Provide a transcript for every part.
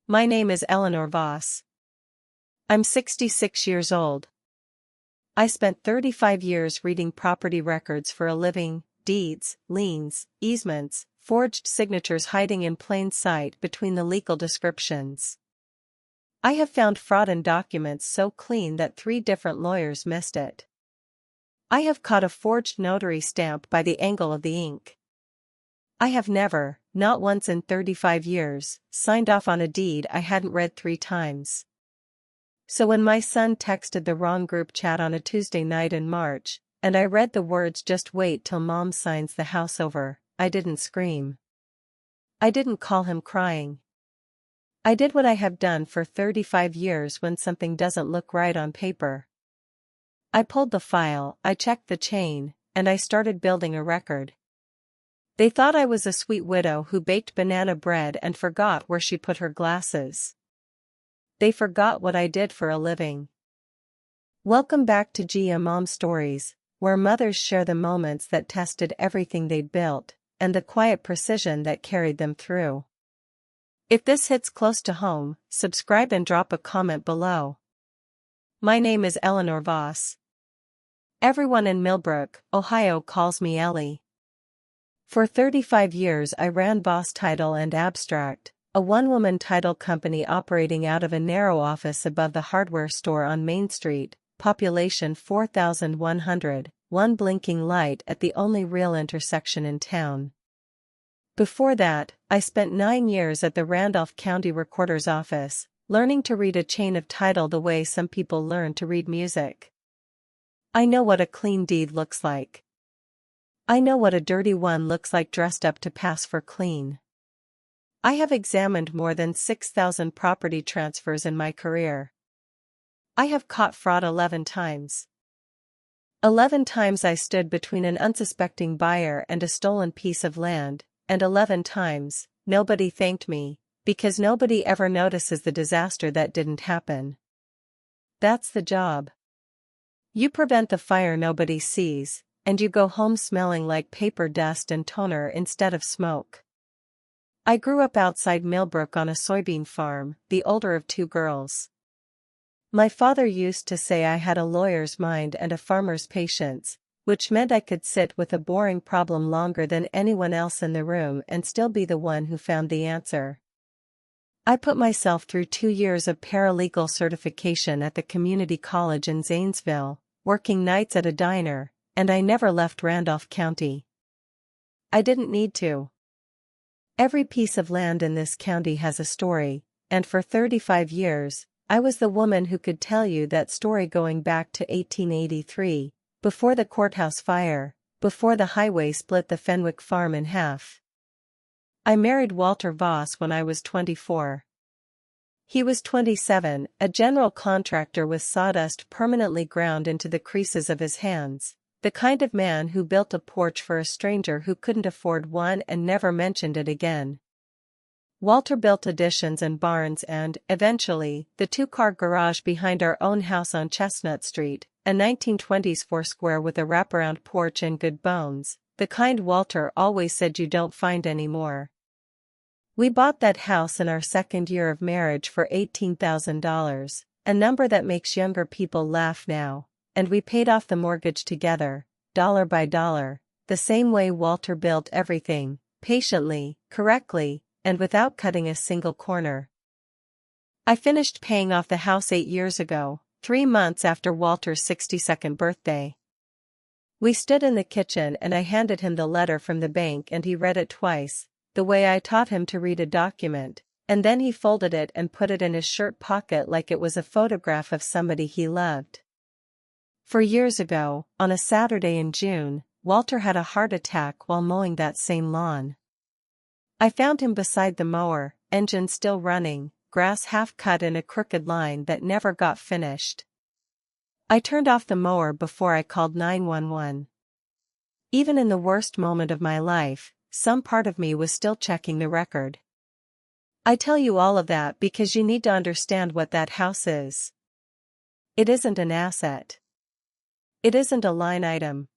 My name is Eleanor Voss. I'm 66 years old. I spent 35 years reading property records for a living, deeds, liens, easements, forged signatures hiding in plain sight between the legal descriptions. I have found fraud in documents so clean that 3 different lawyers missed it. I have caught a forged notary stamp by the angle of the ink. I have never, not once in 35 years, signed off on a deed I hadn't read 3 times. So when my son texted the wrong group chat on a Tuesday night in March, and I read the words "just wait till mom signs the house over," I didn't scream. I didn't call him crying. I did what I have done for 35 years when something doesn't look right on paper. I pulled the file, I checked the chain, and I started building a record. They thought I was a sweet widow who baked banana bread and forgot where she put her glasses. They forgot what I did for a living. Welcome back to Gia Mom Stories, where mothers share the moments that tested everything they'd built, and the quiet precision that carried them through. If this hits close to home, subscribe and drop a comment below. My name is Eleanor Voss. Everyone in Millbrook, Ohio calls me Ellie. For 35 years I ran Voss Title and Abstract, a one-woman title company operating out of a narrow office above the hardware store on Main Street, population 4,100, one blinking light at the only real intersection in town. Before that, I spent 9 years at the Randolph County Recorder's Office, learning to read a chain of title the way some people learn to read music. I know what a clean deed looks like. I know what a dirty one looks like dressed up to pass for clean. I have examined more than 6,000 property transfers in my career. I have caught fraud 11 times. 11 times I stood between an unsuspecting buyer and a stolen piece of land, and 11 times, nobody thanked me, because nobody ever notices the disaster that didn't happen. That's the job. You prevent the fire nobody sees, and you go home smelling like paper dust and toner instead of smoke. I grew up outside Millbrook on a soybean farm, the older of 2 girls. My father used to say I had a lawyer's mind and a farmer's patience, which meant I could sit with a boring problem longer than anyone else in the room and still be the one who found the answer. I put myself through 2 years of paralegal certification at the community college in Zanesville, working nights at a diner, and I never left Randolph County. I didn't need to. Every piece of land in this county has a story, and for 35 years, I was the woman who could tell you that story going back to 1883, before the courthouse fire, before the highway split the Fenwick farm in half. I married Walter Voss when I was 24. He was 27, a general contractor with sawdust permanently ground into the creases of his hands. The kind of man who built a porch for a stranger who couldn't afford one and never mentioned it again. Walter built additions and barns and, eventually, the 2-car garage behind our own house on Chestnut Street, a 1920s 4-square with a wraparound porch and good bones, the kind Walter always said you don't find anymore. We bought that house in our 2nd year of marriage for $18,000, a number that makes younger people laugh now. And we paid off the mortgage together, dollar by dollar, the same way Walter built everything, patiently, correctly, and without cutting a single corner. I finished paying off the house 8 years ago, 3 months after Walter's 62nd birthday. We stood in the kitchen and I handed him the letter from the bank and he read it twice, the way I taught him to read a document, and then he folded it and put it in his shirt pocket like it was a photograph of somebody he loved. 4 years ago, on a Saturday in June, Walter had a heart attack while mowing that same lawn. I found him beside the mower, engine still running, grass half cut in a crooked line that never got finished. I turned off the mower before I called 911. Even in the worst moment of my life, some part of me was still checking the record. I tell you all of that because you need to understand what that house is. It isn't an asset. It isn't a line item.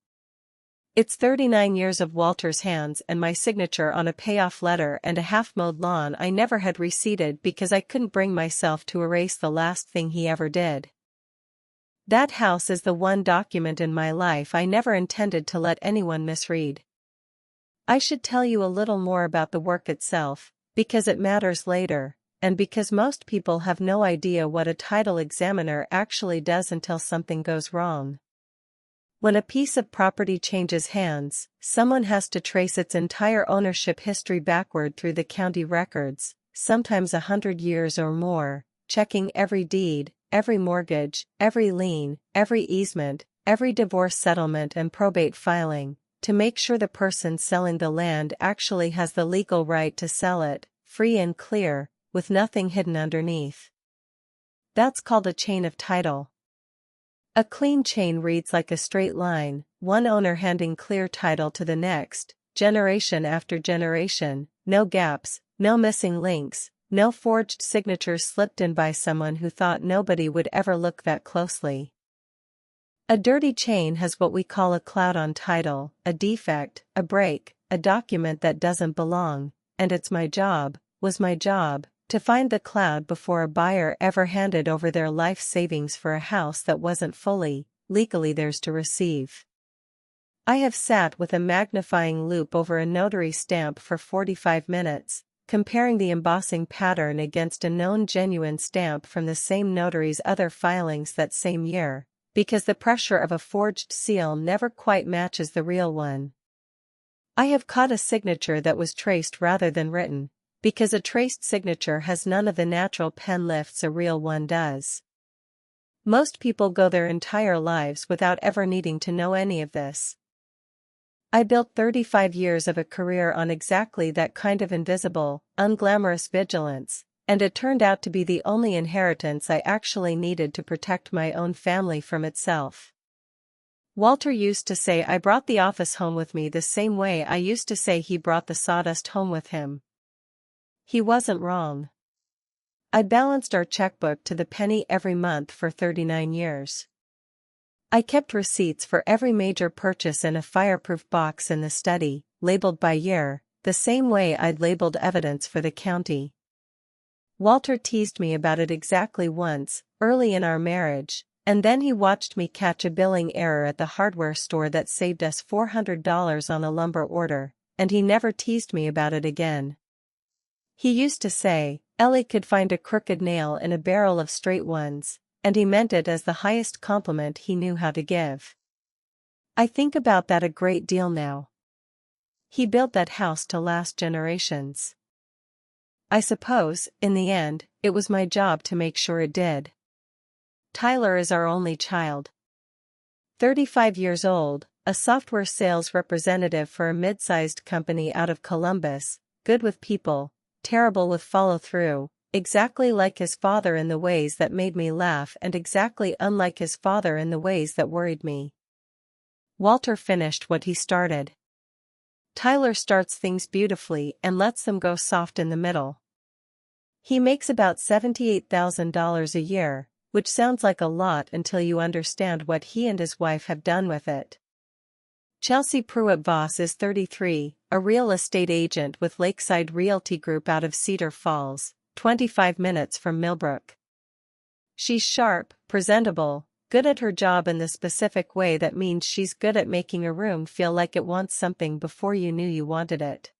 It's 39 years of Walter's hands and my signature on a payoff letter and a half-mowed lawn I never had reseeded because I couldn't bring myself to erase the last thing he ever did. That house is the one document in my life I never intended to let anyone misread. I should tell you a little more about the work itself, because it matters later, and because most people have no idea what a title examiner actually does until something goes wrong. When a piece of property changes hands, someone has to trace its entire ownership history backward through the county records, sometimes 100 years or more, checking every deed, every mortgage, every lien, every easement, every divorce settlement and probate filing, to make sure the person selling the land actually has the legal right to sell it, free and clear, with nothing hidden underneath. That's called a chain of title. A clean chain reads like a straight line, one owner handing clear title to the next, generation after generation, no gaps, no missing links, no forged signatures slipped in by someone who thought nobody would ever look that closely. A dirty chain has what we call a cloud on title, a defect, a break, a document that doesn't belong, and it's my job, was my job, to find the cloud before a buyer ever handed over their life savings for a house that wasn't fully, legally theirs to receive. I have sat with a magnifying loupe over a notary stamp for 45 minutes, comparing the embossing pattern against a known genuine stamp from the same notary's other filings that same year, because the pressure of a forged seal never quite matches the real one. I have caught a signature that was traced rather than written, because a traced signature has none of the natural pen lifts a real one does. Most people go their entire lives without ever needing to know any of this. I built 35 years of a career on exactly that kind of invisible, unglamorous vigilance, and it turned out to be the only inheritance I actually needed to protect my own family from itself. Walter used to say I brought the office home with me the same way I used to say he brought the sawdust home with him. He wasn't wrong. I balanced our checkbook to the penny every month for 39 years. I kept receipts for every major purchase in a fireproof box in the study, labeled by year, the same way I'd labeled evidence for the county. Walter teased me about it exactly once, early in our marriage, and then he watched me catch a billing error at the hardware store that saved us $400 on a lumber order, and he never teased me about it again. He used to say, Ellie could find a crooked nail in a barrel of straight ones, and he meant it as the highest compliment he knew how to give. I think about that a great deal now. He built that house to last generations. I suppose, in the end, it was my job to make sure it did. Tyler is our only child. 35 years old, a software sales representative for a mid-sized company out of Columbus, good with people, terrible with follow-through, exactly like his father in the ways that made me laugh and exactly unlike his father in the ways that worried me. Walter finished what he started. Tyler starts things beautifully and lets them go soft in the middle. He makes about $78,000 a year, which sounds like a lot until you understand what he and his wife have done with it. Chelsea Pruitt-Voss is 33, a real estate agent with Lakeside Realty Group out of Cedar Falls, 25 minutes from Millbrook. She's sharp, presentable, good at her job in the specific way that means she's good at making a room feel like it wants something before you knew you wanted it.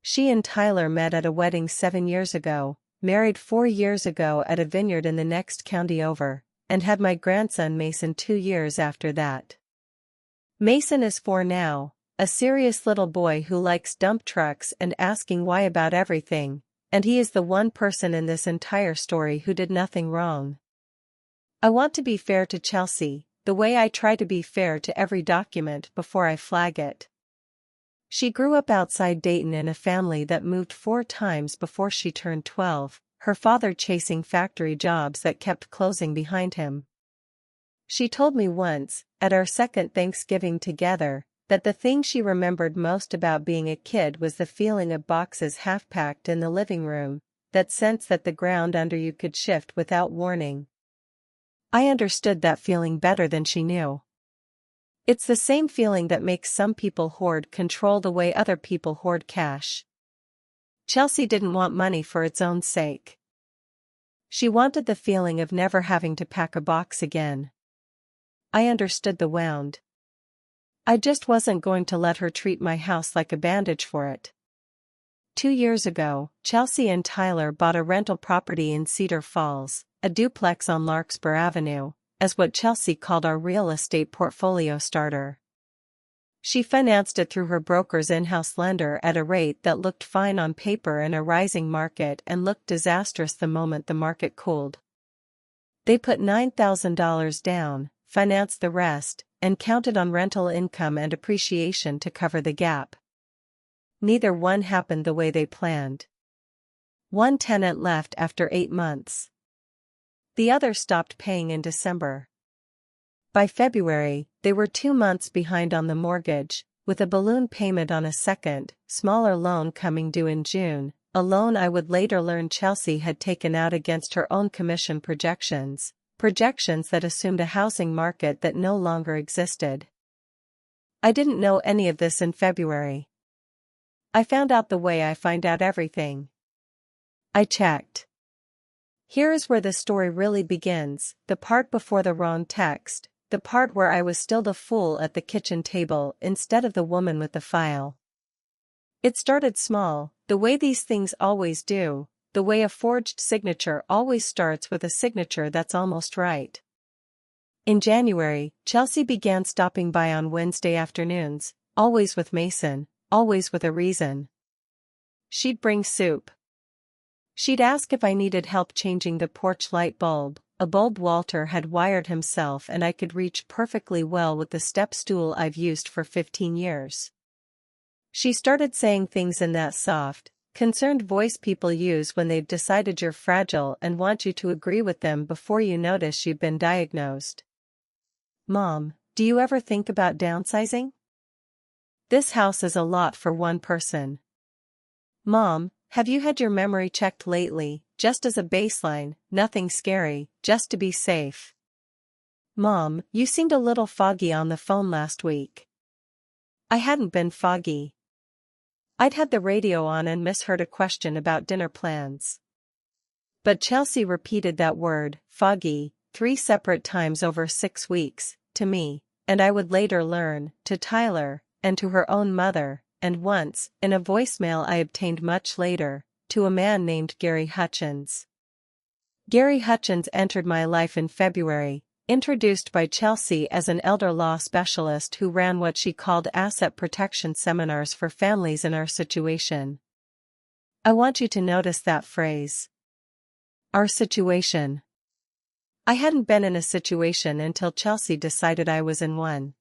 She and Tyler met at a wedding 7 years ago, married 4 years ago at a vineyard in the next county over, and had my grandson Mason 2 years after that. Mason is 4 now, a serious little boy who likes dump trucks and asking why about everything, and he is the one person in this entire story who did nothing wrong. I want to be fair to Chelsea, the way I try to be fair to every document before I flag it. She grew up outside Dayton in a family that moved 4 times before she turned 12, her father chasing factory jobs that kept closing behind him. She told me once, at our second Thanksgiving together, that the thing she remembered most about being a kid was the feeling of boxes half-packed in the living room, that sense that the ground under you could shift without warning. I understood that feeling better than she knew. It's the same feeling that makes some people hoard control the way other people hoard cash. Chelsea didn't want money for its own sake. She wanted the feeling of never having to pack a box again. I understood the wound. I just wasn't going to let her treat my house like a bandage for it. 2 years ago, Chelsea and Tyler bought a rental property in Cedar Falls, a duplex on Larkspur Avenue, as what Chelsea called our real estate portfolio starter. She financed it through her broker's in-house lender at a rate that looked fine on paper in a rising market and looked disastrous the moment the market cooled. They put $9,000 down, financed the rest, and counted on rental income and appreciation to cover the gap. Neither one happened the way they planned. One tenant left after 8 months. The other stopped paying in December. By February, they were 2 months behind on the mortgage, with a balloon payment on a second, smaller loan coming due in June, a loan I would later learn Chelsea had taken out against her own commission projections that assumed a housing market that no longer existed. I didn't know any of this in February. I found out the way I find out everything. I checked. Here is where the story really begins, the part before the wrong text, the part where I was still the fool at the kitchen table instead of the woman with the file. It started small, the way these things always do, the way a forged signature always starts with a signature that's almost right. In January, Chelsea began stopping by on Wednesday afternoons, always with Mason, always with a reason. She'd bring soup. She'd ask if I needed help changing the porch light bulb, a bulb Walter had wired himself and I could reach perfectly well with the step stool I've used for 15 years. She started saying things in that soft, concerned voice people use when they've decided you're fragile and want you to agree with them before you notice you've been diagnosed. Mom, do you ever think about downsizing? This house is a lot for one person. Mom, have you had your memory checked lately, just as a baseline, nothing scary, just to be safe? Mom, you seemed a little foggy on the phone last week. I hadn't been foggy. I'd had the radio on and misheard a question about dinner plans. But Chelsea repeated that word, foggy, 3 separate times over 6 weeks, to me, and I would later learn, to Tyler, and to her own mother, and once, in a voicemail I obtained much later, to a man named Gary Hutchins. Gary Hutchins entered my life in February, introduced by Chelsea as an elder law specialist who ran what she called asset protection seminars for families in our situation. I want you to notice that phrase. Our situation. I hadn't been in a situation until Chelsea decided I was in one.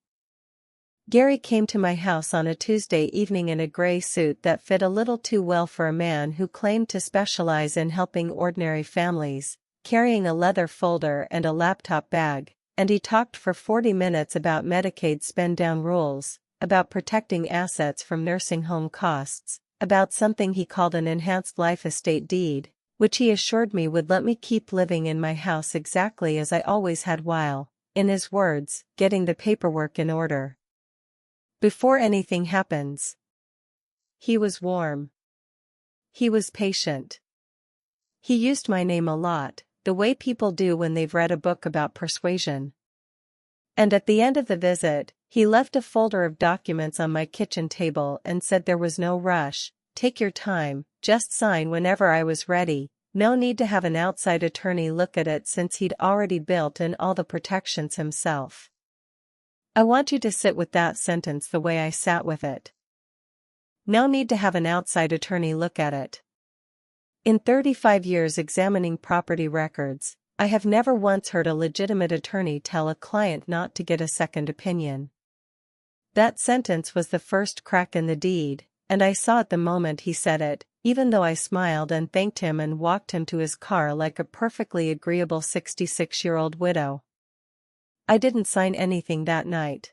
Gary came to my house on a Tuesday evening in a gray suit that fit a little too well for a man who claimed to specialize in helping ordinary families, carrying a leather folder and a laptop bag, and he talked for 40 minutes about Medicaid spend-down rules, about protecting assets from nursing home costs, about something he called an enhanced life estate deed, which he assured me would let me keep living in my house exactly as I always had while, in his words, getting the paperwork in order. Before anything happens. He was warm. He was patient. He used my name a lot, the way people do when they've read a book about persuasion. And at the end of the visit, he left a folder of documents on my kitchen table and said there was no rush, take your time, just sign whenever I was ready, no need to have an outside attorney look at it since he'd already built in all the protections himself. I want you to sit with that sentence the way I sat with it. No need to have an outside attorney look at it. In 35 years examining property records, I have never once heard a legitimate attorney tell a client not to get a second opinion. That sentence was the first crack in the deed, and I saw it the moment he said it, even though I smiled and thanked him and walked him to his car like a perfectly agreeable 66-year-old widow. I didn't sign anything that night.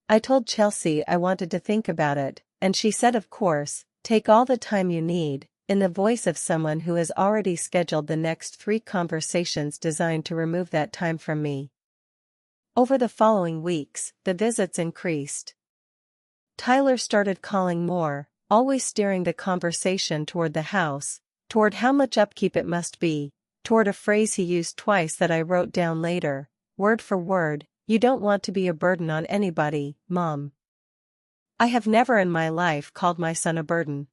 I told Chelsea I wanted to think about it, and she said of course, take all the time you need, in the voice of someone who has already scheduled the next 3 conversations designed to remove that time from me. Over the following weeks, the visits increased. Tyler started calling more, always steering the conversation toward the house, toward how much upkeep it must be, toward a phrase he used twice that I wrote down later, word for word, "You don't want to be a burden on anybody, Mom." I have never in my life called my son a burden.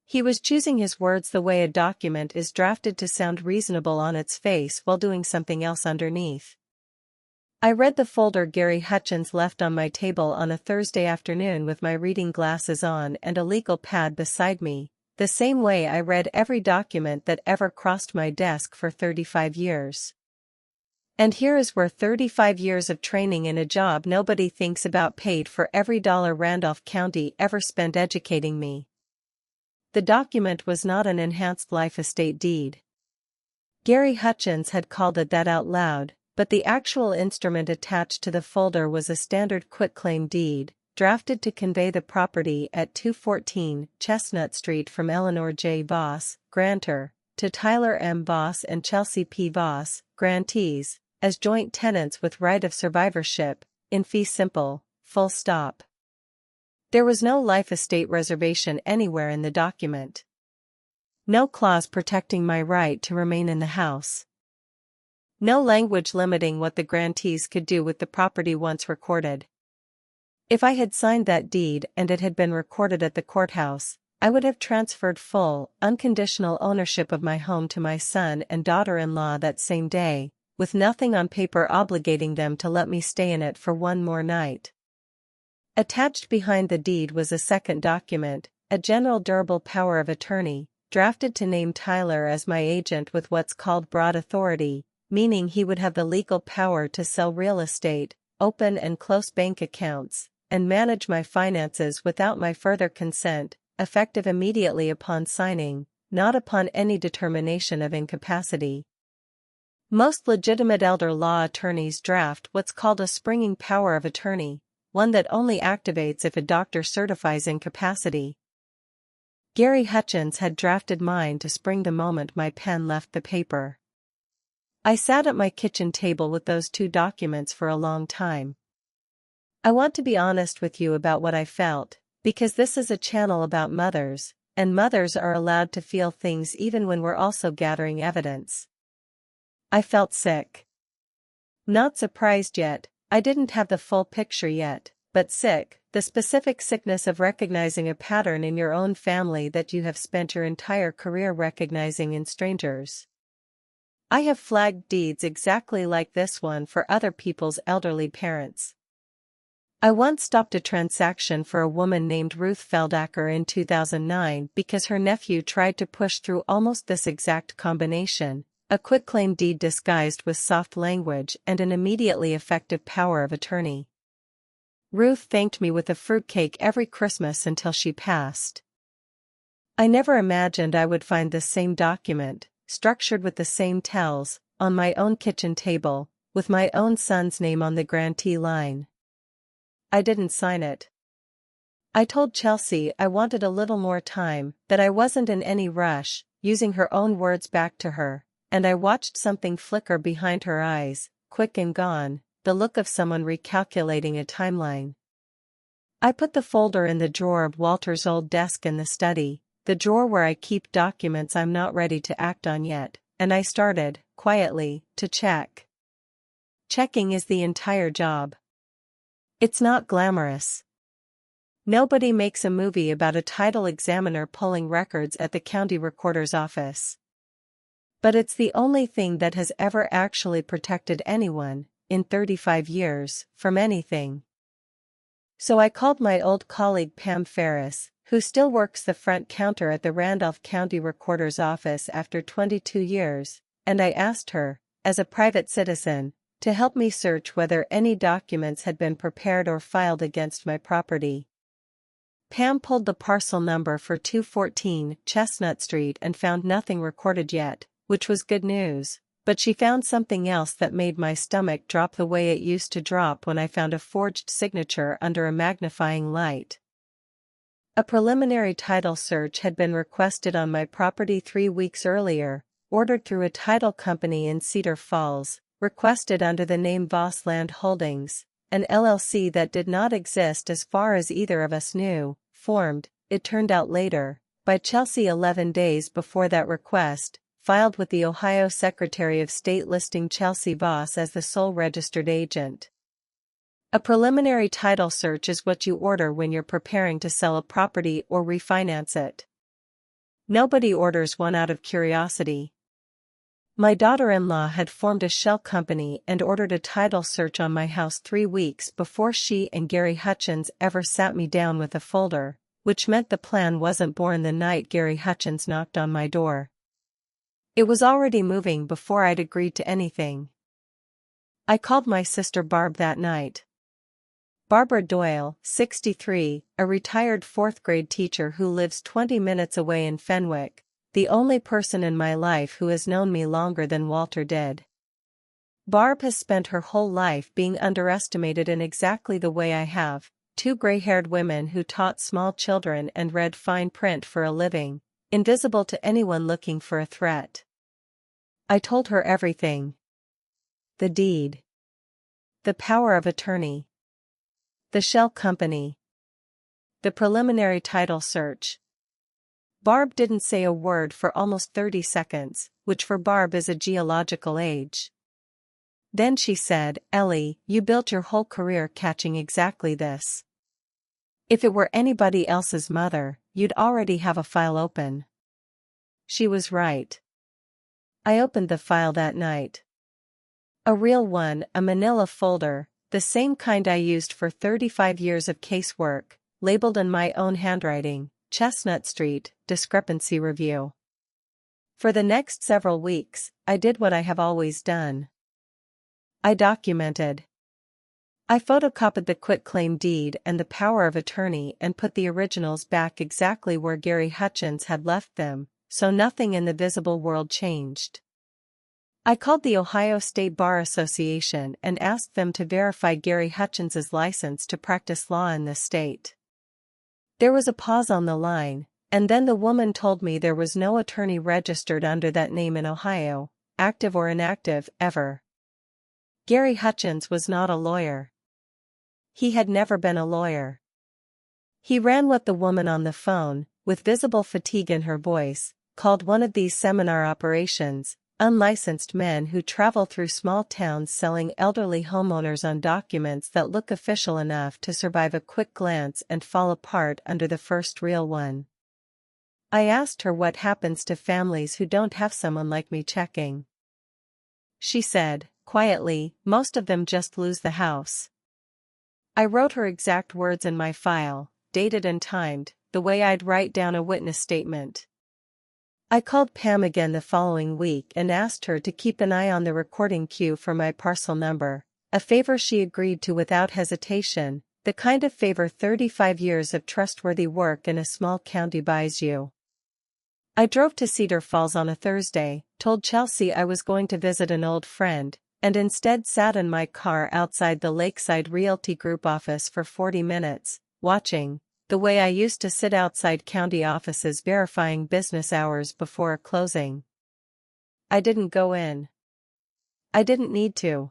He was choosing his words the way a document is drafted to sound reasonable on its face while doing something else underneath. I read the folder Gary Hutchins left on my table on a Thursday afternoon with my reading glasses on and a legal pad beside me, the same way I read every document that ever crossed my desk for 35 years. And here is where 35 years of training in a job nobody thinks about paid for every dollar Randolph County ever spent educating me. The document was not an enhanced life estate deed. Gary Hutchins had called it that out loud, but the actual instrument attached to the folder was a standard quitclaim deed, drafted to convey the property at 214 Chestnut Street from Eleanor J. Voss, grantor, to Tyler M. Voss and Chelsea P. Voss, grantees, as joint tenants with right of survivorship, in fee simple, full stop. There was no life estate reservation anywhere in the document. No clause protecting my right to remain in the house. No language limiting what the grantees could do with the property once recorded. If I had signed that deed and it had been recorded at the courthouse, I would have transferred full, unconditional ownership of my home to my son and daughter-in-law that same day, with nothing on paper obligating them to let me stay in it for one more night. Attached behind the deed was a second document, a general durable power of attorney, drafted to name Tyler as my agent with what's called broad authority, meaning he would have the legal power to sell real estate, open and close bank accounts, and manage my finances without my further consent, effective immediately upon signing, not upon any determination of incapacity. Most legitimate elder law attorneys draft what's called a springing power of attorney, one that only activates if a doctor certifies incapacity. Gary Hutchins had drafted mine to spring the moment my pen left the paper. I sat at my kitchen table with those two documents for a long time. I want to be honest with you about what I felt, because this is a channel about mothers, and mothers are allowed to feel things even when we're also gathering evidence. I felt sick. Not surprised yet, I didn't have the full picture yet, but sick, the specific sickness of recognizing a pattern in your own family that you have spent your entire career recognizing in strangers. I have flagged deeds exactly like this one for other people's elderly parents. I once stopped a transaction for a woman named Ruth Feldacker in 2009 because her nephew tried to push through almost this exact combination, a quitclaim deed disguised with soft language and an immediately effective power of attorney. Ruth thanked me with a fruitcake every Christmas until she passed. I never imagined I would find this same document, structured with the same tells, on my own kitchen table, with my own son's name on the grantee line. I didn't sign it. I told Chelsea I wanted a little more time, that I wasn't in any rush, using her own words back to her, and I watched something flicker behind her eyes, quick and gone, the look of someone recalculating a timeline. I put the folder in the drawer of Walter's old desk in the study, the drawer where I keep documents I'm not ready to act on yet, and I started, quietly, to check. Checking is the entire job. It's not glamorous. Nobody makes a movie about a title examiner pulling records at the county recorder's office. But it's the only thing that has ever actually protected anyone, in 35 years, from anything. So I called my old colleague Pam Ferris, who still works the front counter at the Randolph County Recorder's office after 22 years, and I asked her, as a private citizen, to help me search whether any documents had been prepared or filed against my property. Pam pulled the parcel number for 214 Chestnut Street and found nothing recorded yet, which was good news, but she found something else that made my stomach drop the way it used to drop when I found a forged signature under a magnifying light. A preliminary title search had been requested on my property 3 weeks earlier, ordered through a title company in Cedar Falls, requested under the name Voss Land Holdings, an LLC that did not exist as far as either of us knew, formed, it turned out later, by Chelsea 11 days before that request, filed with the Ohio Secretary of State listing Chelsea Voss as the sole registered agent. A preliminary title search is what you order when you're preparing to sell a property or refinance it. Nobody orders one out of curiosity. My daughter-in-law had formed a shell company and ordered a title search on my house 3 weeks before she and Gary Hutchins ever sat me down with a folder, which meant the plan wasn't born the night Gary Hutchins knocked on my door. It was already moving before I'd agreed to anything. I called my sister Barb that night. Barbara Doyle, 63, a retired 4th-grade teacher who lives 20 minutes away in Fenwick, the only person in my life who has known me longer than Walter did. Barb has spent her whole life being underestimated in exactly the way I have, 2 gray-haired women who taught small children and read fine print for a living, invisible to anyone looking for a threat. I told her everything. The deed. The power of attorney. The shell company. The preliminary title search. Barb didn't say a word for almost 30 seconds, which for Barb is a geological age. Then she said, "Ellie, you built your whole career catching exactly this. If it were anybody else's mother, you'd already have a file open." She was right. I opened the file that night. A real one, a manila folder, the same kind I used for 35 years of casework, labeled in my own handwriting, Chestnut Street, Discrepancy Review. For the next several weeks, I did what I have always done. I documented. I photocopied the quitclaim deed and the power of attorney and put the originals back exactly where Gary Hutchins had left them, so nothing in the visible world changed. I called the Ohio State Bar Association and asked them to verify Gary Hutchins's license to practice law in the state. There was a pause on the line, and then the woman told me there was no attorney registered under that name in Ohio, active or inactive, ever. Gary Hutchins was not a lawyer. He had never been a lawyer. He ran what the woman on the phone, with visible fatigue in her voice, called one of these seminar operations, unlicensed men who travel through small towns selling elderly homeowners on documents that look official enough to survive a quick glance and fall apart under the first real one. I asked her what happens to families who don't have someone like me checking. She said, quietly, most of them just lose the house. I wrote her exact words in my file, dated and timed, the way I'd write down a witness statement. I called Pam again the following week and asked her to keep an eye on the recording queue for my parcel number, a favor she agreed to without hesitation, the kind of favor 35 years of trustworthy work in a small county buys you. I drove to Cedar Falls on a Thursday, told Chelsea I was going to visit an old friend, and instead sat in my car outside the Lakeside Realty Group office for 40 minutes, watching, the way I used to sit outside county offices verifying business hours before a closing. I didn't go in. I didn't need to.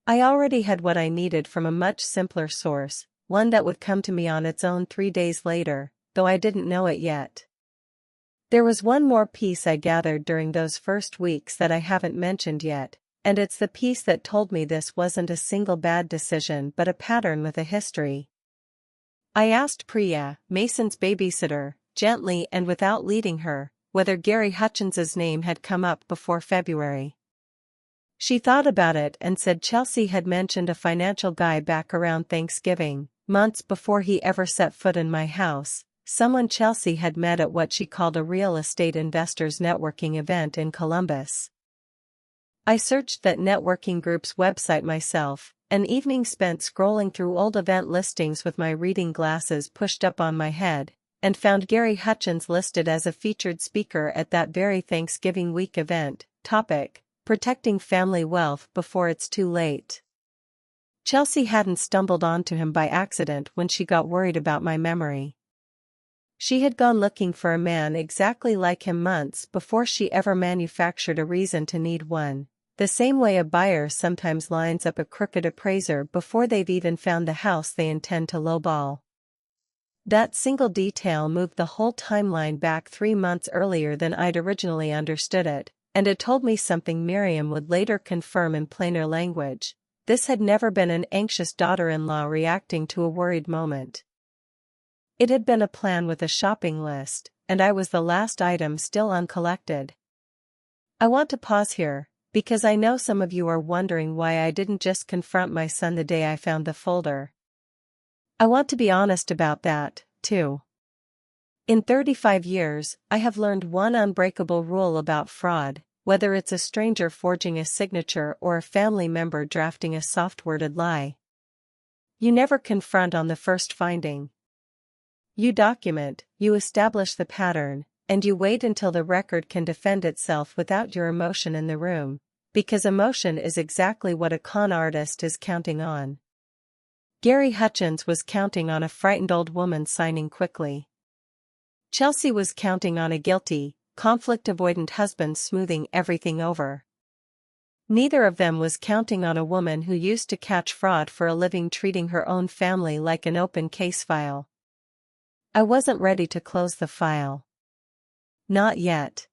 I already had what I needed from a much simpler source, one that would come to me on its own 3 days later, though I didn't know it yet. There was one more piece I gathered during those first weeks that I haven't mentioned yet, and it's the piece that told me this wasn't a single bad decision but a pattern with a history. I asked Priya, Mason's babysitter, gently and without leading her, whether Gary Hutchins's name had come up before February. She thought about it and said Chelsea had mentioned a financial guy back around Thanksgiving, months before he ever set foot in my house, someone Chelsea had met at what she called a real estate investors networking event in Columbus. I searched that networking group's website myself, an evening spent scrolling through old event listings with my reading glasses pushed up on my head, and found Gary Hutchins listed as a featured speaker at that very Thanksgiving week event. Topic: Protecting Family Wealth Before It's Too Late. Chelsea hadn't stumbled onto him by accident when she got worried about my memory. She had gone looking for a man exactly like him months before she ever manufactured a reason to need one, the same way a buyer sometimes lines up a crooked appraiser before they've even found the house they intend to lowball. That single detail moved the whole timeline back 3 months earlier than I'd originally understood it, and it told me something Miriam would later confirm in plainer language. This had never been an anxious daughter-in-law reacting to a worried moment. It had been a plan with a shopping list, and I was the last item still uncollected. I want to pause here, because I know some of you are wondering why I didn't just confront my son the day I found the folder. I want to be honest about that, too. In 35 years, I have learned one unbreakable rule about fraud, whether it's a stranger forging a signature or a family member drafting a soft-worded lie. You never confront on the first finding. You document, you establish the pattern, and you wait until the record can defend itself without your emotion in the room, because emotion is exactly what a con artist is counting on. Gary Hutchins was counting on a frightened old woman signing quickly. Chelsea was counting on a guilty, conflict-avoidant husband smoothing everything over. Neither of them was counting on a woman who used to catch fraud for a living treating her own family like an open case file. I wasn't ready to close the file. Not yet.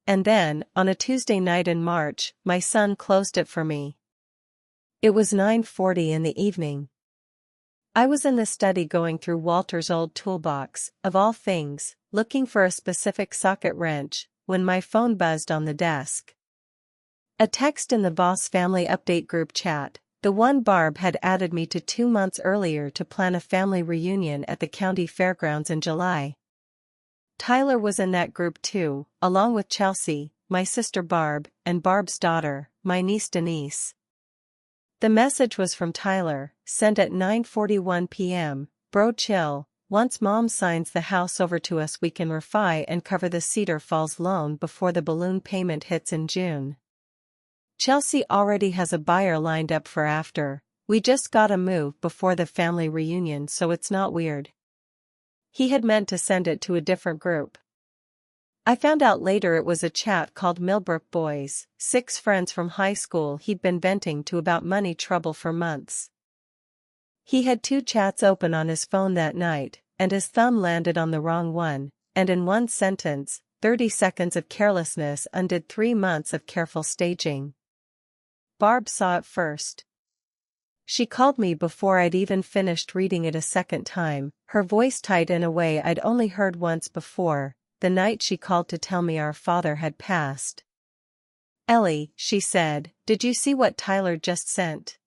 And then, on a Tuesday night in March, my son closed it for me. It was 9:40 in the evening. I was in the study going through Walter's old toolbox, of all things, looking for a specific socket wrench, when my phone buzzed on the desk. A text in the Boss Family Update group chat, the one Barb had added me to 2 months earlier to plan a family reunion at the county fairgrounds in July. Tyler was in that group too, along with Chelsea, my sister Barb, and Barb's daughter, my niece Denise. The message was from Tyler, sent at 9:41 p.m. Bro chill, once Mom signs the house over to us we can refi and cover the Cedar Falls loan before the balloon payment hits in June. Chelsea already has a buyer lined up for after, we just gotta move before the family reunion so it's not weird. He had meant to send it to a different group. I found out later it was a chat called Millbrook Boys, 6 friends from high school he'd been venting to about money trouble for months. He had 2 chats open on his phone that night, and his thumb landed on the wrong one, and in one sentence, 30 seconds of carelessness undid 3 months of careful staging. Barb saw it first. She called me before I'd even finished reading it a second time, her voice tight in a way I'd only heard once before, the night she called to tell me our father had passed. "Ellie," she said, "did you see what Tyler just sent?"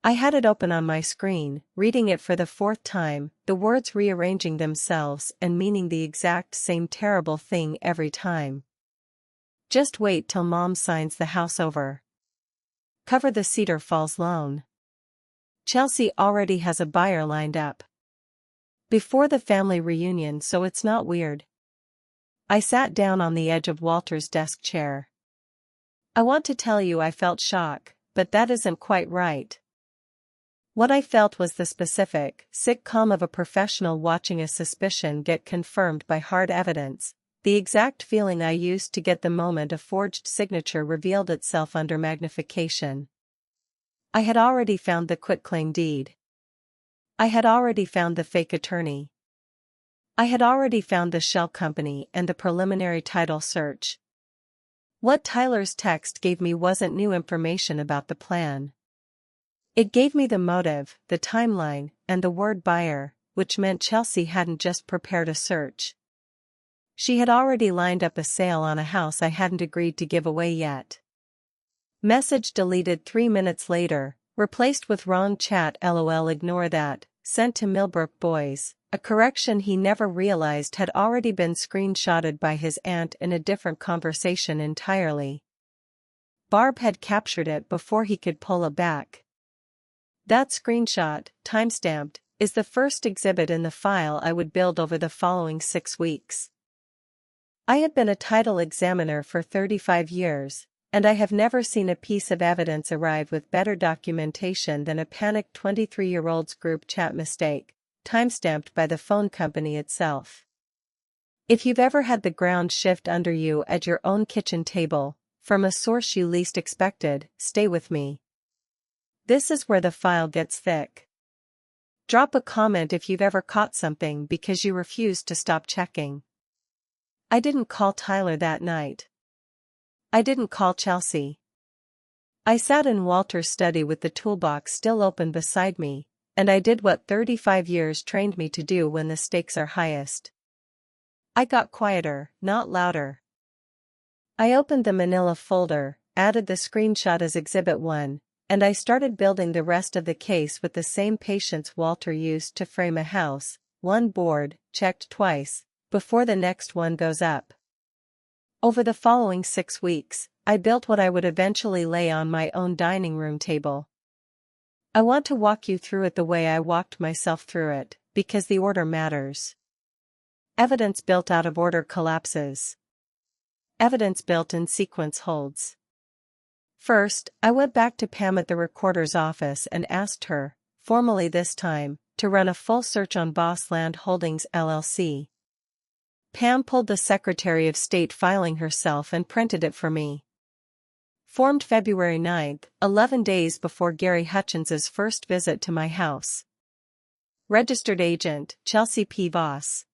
I had it open on my screen, reading it for the 4th time, the words rearranging themselves and meaning the exact same terrible thing every time. Just wait till Mom signs the house over. Cover the Cedar Falls loan. Chelsea already has a buyer lined up. Before the family reunion so it's not weird. I sat down on the edge of Walter's desk chair. I want to tell you I felt shock, but that isn't quite right. What I felt was the specific, sick calm of a professional watching a suspicion get confirmed by hard evidence, the exact feeling I used to get the moment a forged signature revealed itself under magnification. I had already found the quitclaim deed. I had already found the fake attorney. I had already found the shell company and the preliminary title search. What Tyler's text gave me wasn't new information about the plan. It gave me the motive, the timeline, and the word buyer, which meant Chelsea hadn't just prepared a search. She had already lined up a sale on a house I hadn't agreed to give away yet. Message deleted 3 minutes later, replaced with wrong chat lol ignore that, sent to Millbrook Boys, a correction he never realized had already been screenshotted by his aunt in a different conversation entirely. Barb had captured it before he could pull it back. That screenshot, timestamped, is the first exhibit in the file I would build over the following 6 weeks. I had been a title examiner for 35 years, and I have never seen a piece of evidence arrive with better documentation than a panicked 23-year-old's group chat mistake, timestamped by the phone company itself. If you've ever had the ground shift under you at your own kitchen table, from a source you least expected, stay with me. This is where the file gets thick. Drop a comment if you've ever caught something because you refused to stop checking. I didn't call Tyler that night. I didn't call Chelsea. I sat in Walter's study with the toolbox still open beside me, and I did what 35 years trained me to do when the stakes are highest. I got quieter, not louder. I opened the manila folder, added the screenshot as Exhibit 1, and I started building the rest of the case with the same patience Walter used to frame a house, one board, checked twice, before the next one goes up. Over the following 6 weeks, I built what I would eventually lay on my own dining room table. I want to walk you through it the way I walked myself through it, because the order matters. Evidence built out of order collapses. Evidence built in sequence holds. First, I went back to Pam at the recorder's office and asked her, formally this time, to run a full search on Boss Land Holdings LLC. Pam pulled the Secretary of State filing herself and printed it for me. Formed February 9, 11 days before Gary Hutchins's first visit to my house. Registered Agent, Chelsea P. Voss.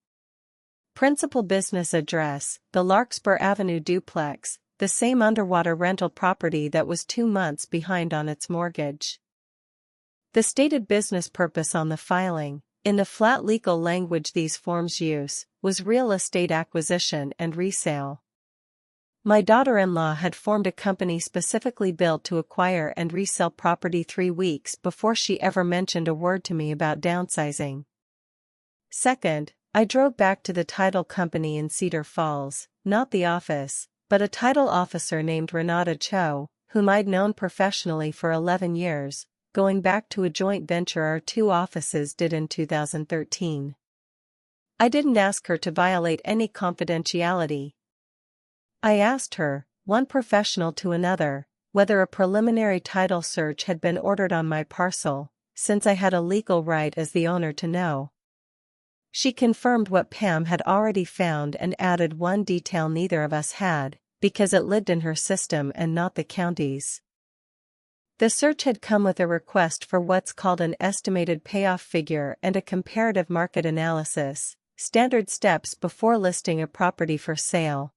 Principal business address, the Larkspur Avenue duplex, the same underwater rental property that was 2 months behind on its mortgage. The stated business purpose on the filing, in the flat legal language these forms use, was real estate acquisition and resale. My daughter-in-law had formed a company specifically built to acquire and resell property 3 weeks before she ever mentioned a word to me about downsizing. Second, I drove back to the title company in Cedar Falls, not the office, but a title officer named Renata Cho, whom I'd known professionally for 11 years, going back to a joint venture our 2 offices did in 2013. I didn't ask her to violate any confidentiality. I asked her, one professional to another, whether a preliminary title search had been ordered on my parcel, since I had a legal right as the owner to know. She confirmed what Pam had already found and added one detail neither of us had, because it lived in her system and not the county's. The search had come with a request for what's called an estimated payoff figure and a comparative market analysis, standard steps before listing a property for sale.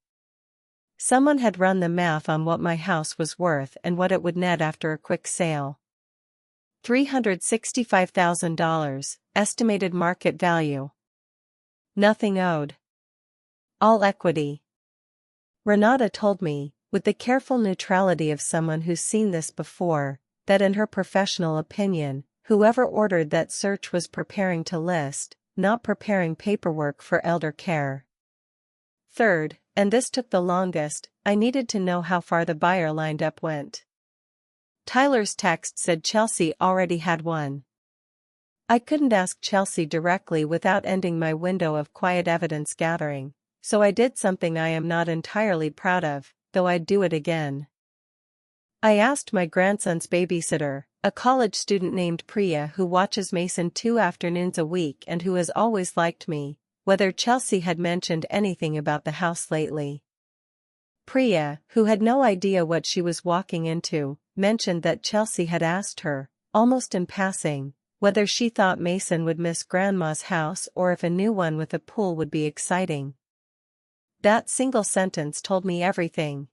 Someone had run the math on what my house was worth and what it would net after a quick sale. $365,000, estimated market value. Nothing owed. All equity. Renata told me, with the careful neutrality of someone who's seen this before, that in her professional opinion, whoever ordered that search was preparing to list, not preparing paperwork for elder care. Third, and this took the longest, I needed to know how far the buyer lined up went. Tyler's text said Chelsea already had one. I couldn't ask Chelsea directly without ending my window of quiet evidence gathering, so I did something I am not entirely proud of, though I'd do it again. I asked my grandson's babysitter, a college student named Priya who watches Mason 2 afternoons a week and who has always liked me, whether Chelsea had mentioned anything about the house lately. Priya, who had no idea what she was walking into, mentioned that Chelsea had asked her, almost in passing, whether she thought Mason would miss Grandma's house or if a new one with a pool would be exciting. That single sentence told me everything.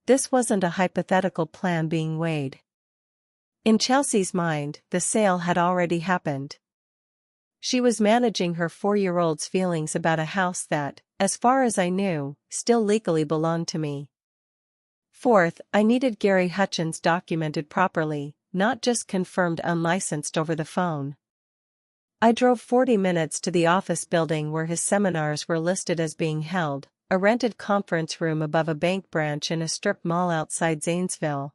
This wasn't a hypothetical plan being weighed. In Chelsea's mind, the sale had already happened. She was managing her 4-year-old's feelings about a house that, as far as I knew, still legally belonged to me. Fourth, I needed Gary Hutchins documented properly, not just confirmed unlicensed over the phone. I drove 40 minutes to the office building where his seminars were listed as being held, a rented conference room above a bank branch in a strip mall outside Zanesville.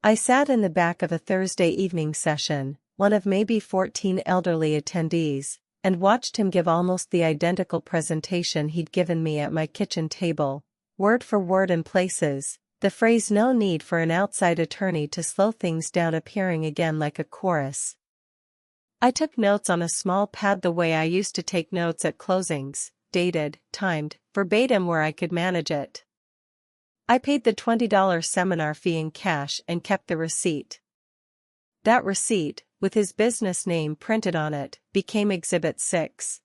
I sat in the back of a Thursday evening session, one of maybe 14 elderly attendees, and watched him give almost the identical presentation he'd given me at my kitchen table, word for word in places, the phrase "no need for an outside attorney to slow things down" appearing again like a chorus. I took notes on a small pad the way I used to take notes at closings, dated, timed, verbatim where I could manage it. I paid the $20 seminar fee in cash and kept the receipt. That receipt, with his business name printed on it, became Exhibit 6.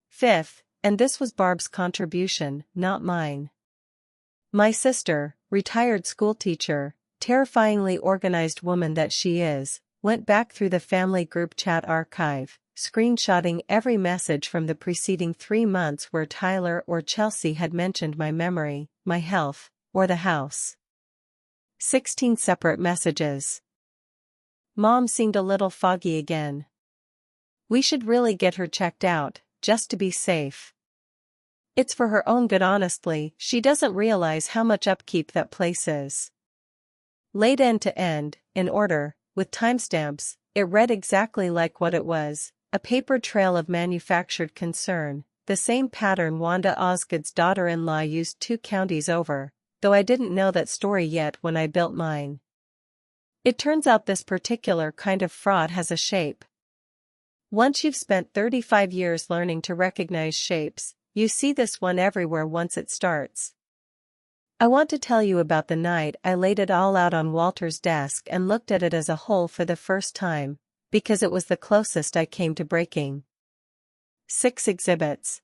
Fifth, and this was Barb's contribution, not mine. My sister, retired schoolteacher, terrifyingly organized woman that she is, went back through the family group chat archive, screenshotting every message from the preceding 3 months where Tyler or Chelsea had mentioned my memory, my health, or the house. 16 separate messages. Mom seemed a little foggy again. We should really get her checked out, just to be safe. It's for her own good honestly, she doesn't realize how much upkeep that place is. Laid end to end, in order, with timestamps, it read exactly like what it was, a paper trail of manufactured concern, the same pattern Wanda Osgood's daughter-in-law used 2 counties over, though I didn't know that story yet when I built mine. It turns out this particular kind of fraud has a shape. Once you've spent 35 years learning to recognize shapes, you see this one everywhere once it starts. I want to tell you about the night I laid it all out on Walter's desk and looked at it as a whole for the first time, because it was the closest I came to breaking. 6 exhibits.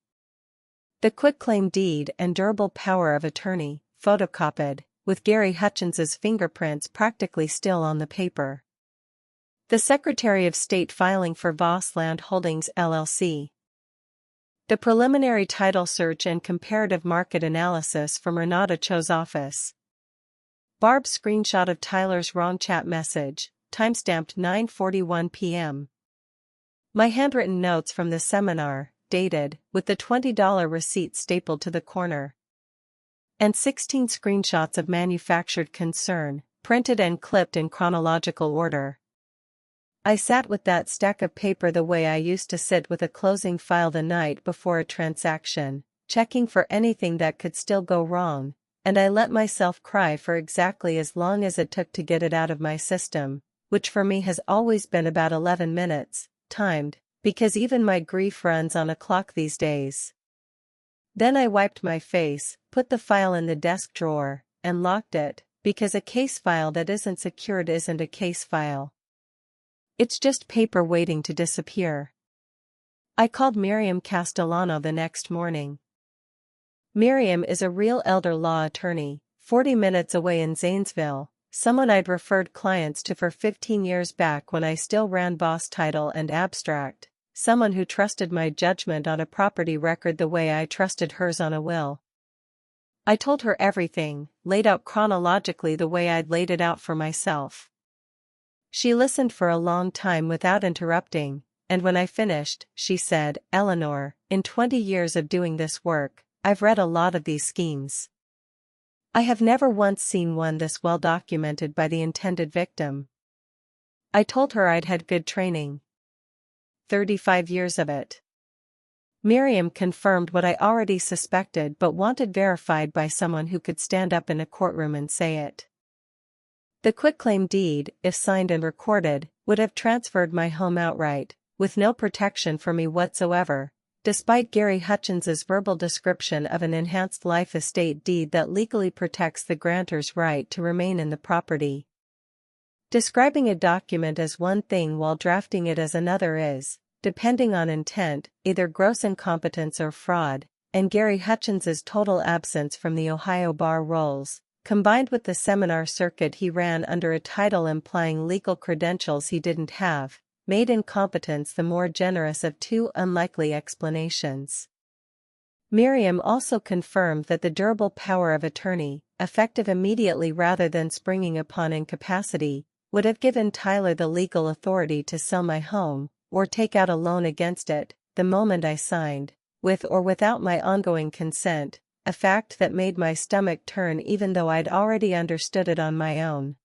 The quitclaim deed and durable power of attorney, photocopied, with Gary Hutchins's fingerprints practically still on the paper. The Secretary of State filing for Voss Land Holdings LLC. The preliminary title search and comparative market analysis from Renata Cho's office. Barb's screenshot of Tyler's wrong chat message, timestamped 9:41 p.m. My handwritten notes from the seminar, dated, with the $20 receipt stapled to the corner. And 16 screenshots of manufactured concern, printed and clipped in chronological order. I sat with that stack of paper the way I used to sit with a closing file the night before a transaction, checking for anything that could still go wrong, and I let myself cry for exactly as long as it took to get it out of my system, which for me has always been about 11 minutes, timed, because even my grief runs on a clock these days. Then I wiped my face, put the file in the desk drawer, and locked it, because a case file that isn't secured isn't a case file. It's just paper waiting to disappear. I called Miriam Castellano the next morning. Miriam is a real elder law attorney, 40 minutes away in Zanesville, someone I'd referred clients to for 15 years back when I still ran Boss Title and Abstract, someone who trusted my judgment on a property record the way I trusted hers on a will. I told her everything, laid out chronologically the way I'd laid it out for myself. She listened for a long time without interrupting, and when I finished, she said, "Eleanor, in 20 years of doing this work, I've read a lot of these schemes. I have never once seen one this well documented by the intended victim." I told her I'd had good training. 35 years of it. Miriam confirmed what I already suspected but wanted verified by someone who could stand up in a courtroom and say it. The quitclaim deed, if signed and recorded, would have transferred my home outright, with no protection for me whatsoever, despite Gary Hutchins's verbal description of an enhanced life estate deed that legally protects the grantor's right to remain in the property. Describing a document as one thing while drafting it as another is, depending on intent, either gross incompetence or fraud, and Gary Hutchins's total absence from the Ohio bar rolls, combined with the seminar circuit he ran under a title implying legal credentials he didn't have, made incompetence the more generous of 2 unlikely explanations. Miriam also confirmed that the durable power of attorney, effective immediately rather than springing upon incapacity, would have given Tyler the legal authority to sell my home, or take out a loan against it, the moment I signed, with or without my ongoing consent, a fact that made my stomach turn even though I'd already understood it on my own.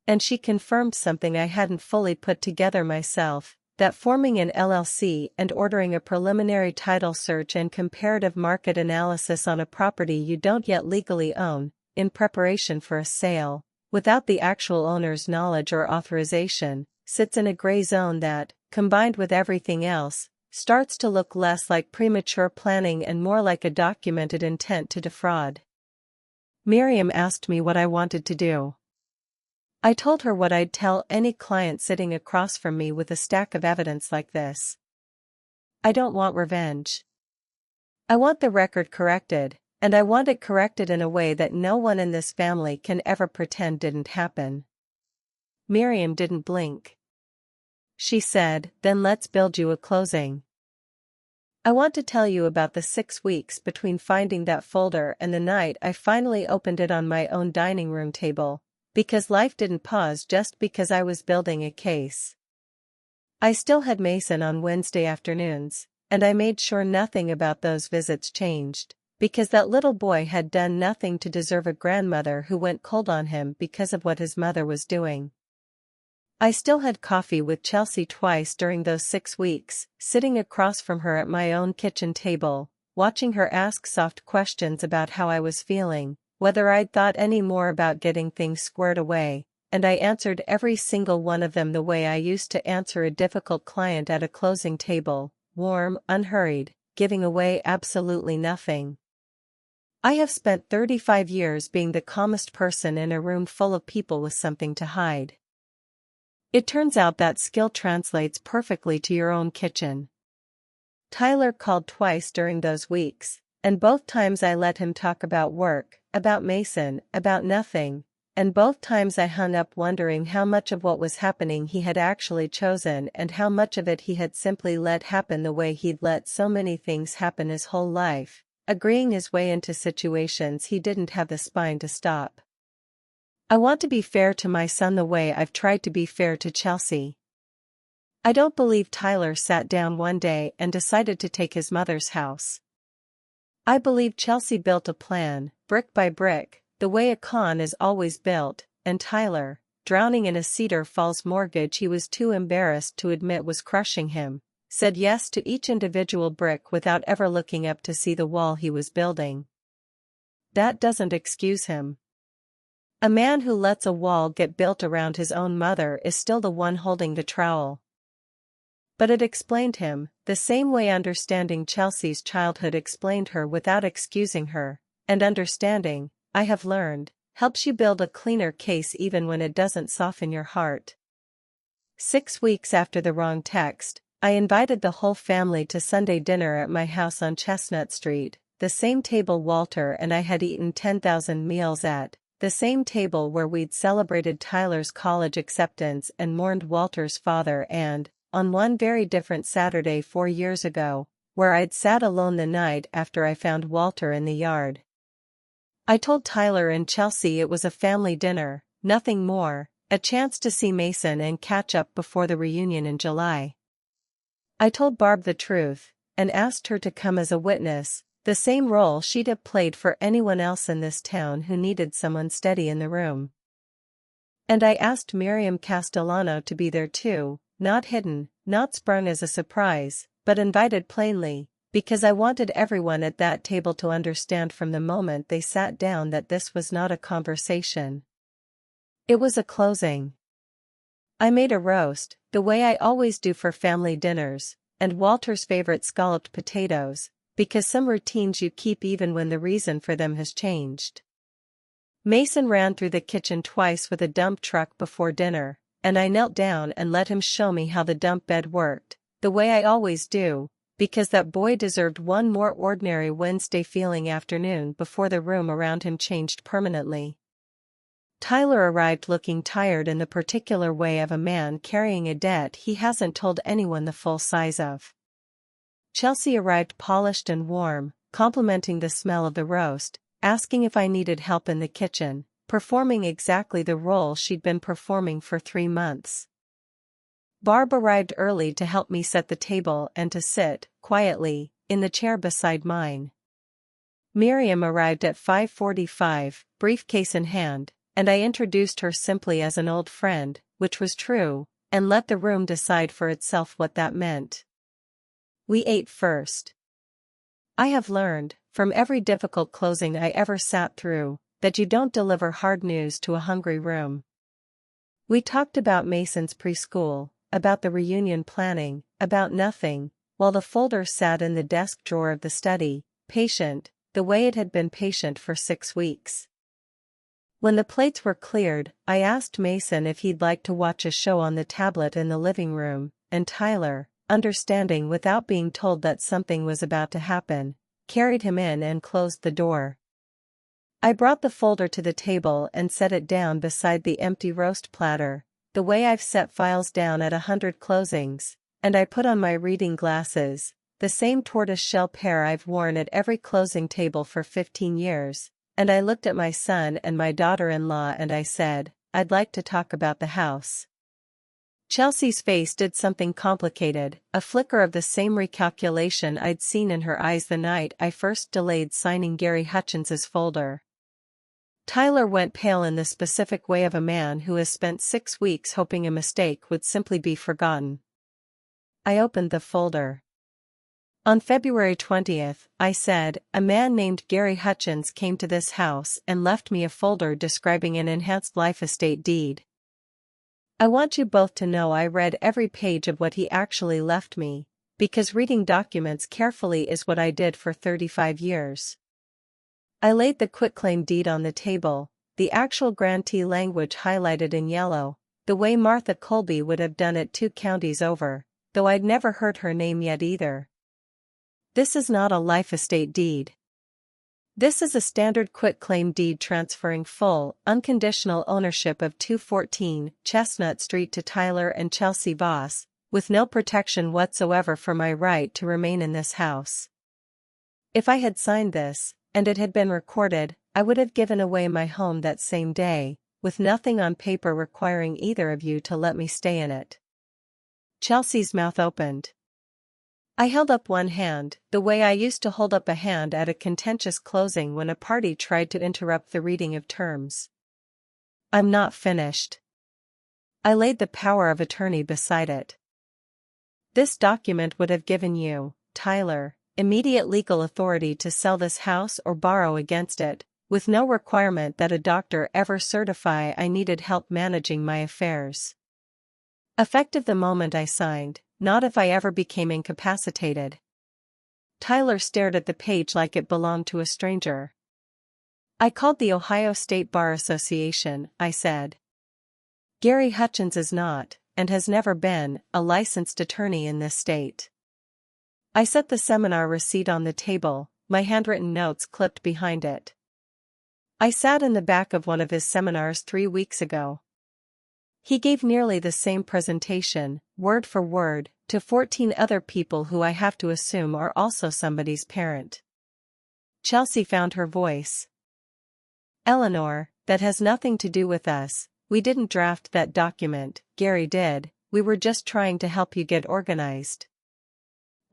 And she confirmed something I hadn't fully put together myself, that forming an LLC and ordering a preliminary title search and comparative market analysis on a property you don't yet legally own, in preparation for a sale, without the actual owner's knowledge or authorization, sits in a gray zone that, combined with everything else, starts to look less like premature planning and more like a documented intent to defraud. Miriam asked me what I wanted to do. I told her what I'd tell any client sitting across from me with a stack of evidence like this. I don't want revenge. I want the record corrected, and I want it corrected in a way that no one in this family can ever pretend didn't happen. Miriam didn't blink. She said, "Then let's build you a closing. I want to tell you about the 6 weeks between finding that folder and the night I finally opened it on my own dining room table, because life didn't pause just because I was building a case. I still had Mason on Wednesday afternoons, and I made sure nothing about those visits changed, because that little boy had done nothing to deserve a grandmother who went cold on him because of what his mother was doing. I still had coffee with Chelsea twice during those 6 weeks, sitting across from her at my own kitchen table, watching her ask soft questions about how I was feeling, whether I'd thought any more about getting things squared away, and I answered every single one of them the way I used to answer a difficult client at a closing table, warm, unhurried, giving away absolutely nothing. I have spent 35 years being the calmest person in a room full of people with something to hide. It turns out that skill translates perfectly to your own kitchen. Tyler called twice during those weeks, and both times I let him talk about work, about Mason, about nothing, and both times I hung up wondering how much of what was happening he had actually chosen and how much of it he had simply let happen the way he'd let so many things happen his whole life, agreeing his way into situations he didn't have the spine to stop. I want to be fair to my son the way I've tried to be fair to Chelsea. I don't believe Tyler sat down one day and decided to take his mother's house. I believe Chelsea built a plan, brick by brick, the way a con is always built, and Tyler, drowning in a Cedar Falls mortgage he was too embarrassed to admit was crushing him, said yes to each individual brick without ever looking up to see the wall he was building. That doesn't excuse him. A man who lets a wall get built around his own mother is still the one holding the trowel. But it explained him, the same way understanding Chelsea's childhood explained her without excusing her, and understanding, I have learned, helps you build a cleaner case even when it doesn't soften your heart. 6 weeks after the wrong text, I invited the whole family to Sunday dinner at my house on Chestnut Street, the same table Walter and I had eaten 10,000 meals at, the same table where we'd celebrated Tyler's college acceptance and mourned Walter's father, and, on one very different Saturday 4 years ago, where I'd sat alone the night after I found Walter in the yard. I told Tyler and Chelsea it was a family dinner, nothing more, a chance to see Mason and catch up before the reunion in July. I told Barb the truth, and asked her to come as a witness, the same role she'd have played for anyone else in this town who needed someone steady in the room. And I asked Miriam Castellano to be there too, not hidden, not sprung as a surprise, but invited plainly, because I wanted everyone at that table to understand from the moment they sat down that this was not a conversation. It was a closing. I made a roast, the way I always do for family dinners, and Walter's favorite scalloped potatoes, because some routines you keep even when the reason for them has changed. Mason ran through the kitchen twice with a dump truck before dinner, and I knelt down and let him show me how the dump bed worked, the way I always do, because that boy deserved one more ordinary Wednesday feeling afternoon before the room around him changed permanently. Tyler arrived looking tired in the particular way of a man carrying a debt he hasn't told anyone the full size of. Chelsea arrived polished and warm, complimenting the smell of the roast, asking if I needed help in the kitchen, performing exactly the role she'd been performing for 3 months. Barb arrived early to help me set the table and to sit, quietly, in the chair beside mine. Miriam arrived at 5:45, briefcase in hand, and I introduced her simply as an old friend, which was true, and let the room decide for itself what that meant. We ate first. I have learned, from every difficult closing I ever sat through, that you don't deliver hard news to a hungry room. We talked about Mason's preschool, about the reunion planning, about nothing, while the folder sat in the desk drawer of the study, patient, the way it had been patient for 6 weeks. When the plates were cleared, I asked Mason if he'd like to watch a show on the tablet in the living room, and Tyler, understanding without being told that something was about to happen, carried him in and closed the door. I brought the folder to the table and set it down beside the empty roast platter, the way I've set files down at 100 closings, and I put on my reading glasses, the same tortoise-shell pair I've worn at every closing table for 15 years, and I looked at my son and my daughter-in-law and I said, "I'd like to talk about the house." Chelsea's face did something complicated, a flicker of the same recalculation I'd seen in her eyes the night I first delayed signing Gary Hutchins's folder. Tyler went pale in the specific way of a man who has spent 6 weeks hoping a mistake would simply be forgotten. I opened the folder. On February 20th, I said, "A man named Gary Hutchins came to this house and left me a folder describing an enhanced life estate deed. I want you both to know I read every page of what he actually left me, because reading documents carefully is what I did for 35 years. I laid the quitclaim deed on the table, the actual grantee language highlighted in yellow, the way Martha Colby would have done it 2 counties over, though I'd never heard her name yet either. This is not a life estate deed. This is a standard quitclaim deed transferring full, unconditional ownership of 214 Chestnut Street to Tyler and Chelsea Voss, with no protection whatsoever for my right to remain in this house. If I had signed this, and it had been recorded, I would have given away my home that same day, with nothing on paper requiring either of you to let me stay in it." Chelsea's mouth opened. I held up one hand, the way I used to hold up a hand at a contentious closing when a party tried to interrupt the reading of terms. "I'm not finished." I laid the power of attorney beside it. "This document would have given you, Tyler, immediate legal authority to sell this house or borrow against it, with no requirement that a doctor ever certify I needed help managing my affairs. Effective the moment I signed, not if I ever became incapacitated." Tyler stared at the page like it belonged to a stranger. "I called the Ohio State Bar Association," I said. "Gary Hutchins is not, and has never been, a licensed attorney in this state." I set the seminar receipt on the table, my handwritten notes clipped behind it. "I sat in the back of one of his seminars 3 weeks ago. He gave nearly the same presentation, word for word, to 14 other people who I have to assume are also somebody's parent." Chelsea found her voice. "Eleanor, that has nothing to do with us. We didn't draft that document, Gary did. We were just trying to help you get organized."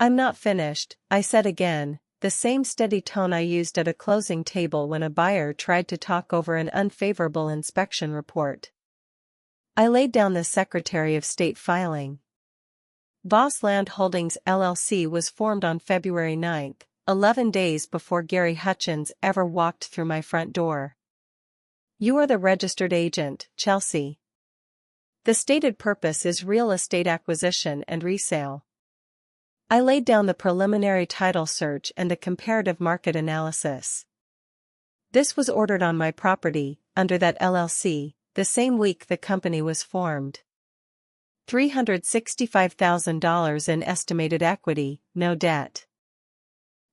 "I'm not finished," I said again, the same steady tone I used at a closing table when a buyer tried to talk over an unfavorable inspection report. I laid down the Secretary of State filing. Voss Land Holdings LLC was formed on February 9th, 11 days before Gary Hutchins ever walked through my front door. "You are the registered agent, Chelsea. The stated purpose is real estate acquisition and resale." I laid down the preliminary title search and a comparative market analysis. "This was ordered on my property, under that LLC, the same week the company was formed. $365,000 in estimated equity, no debt.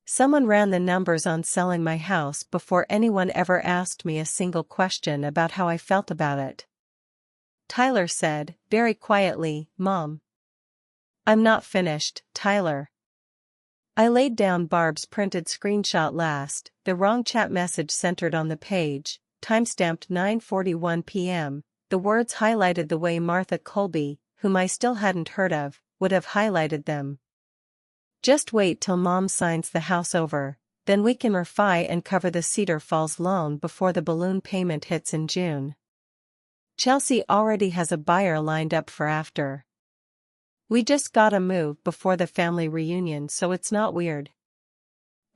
Someone ran the numbers on selling my house before anyone ever asked me a single question about how I felt about it." Tyler said, very quietly, "Mom." "I'm not finished, Tyler." I laid down Barb's printed screenshot last, the wrong chat message centered on the page, timestamped 9:41 p.m., the words highlighted the way Martha Colby, whom I still hadn't heard of, would have highlighted them. "Just wait till Mom signs the house over, then we can refi and cover the Cedar Falls loan before the balloon payment hits in June. Chelsea already has a buyer lined up for after. We just gotta move before the family reunion so it's not weird."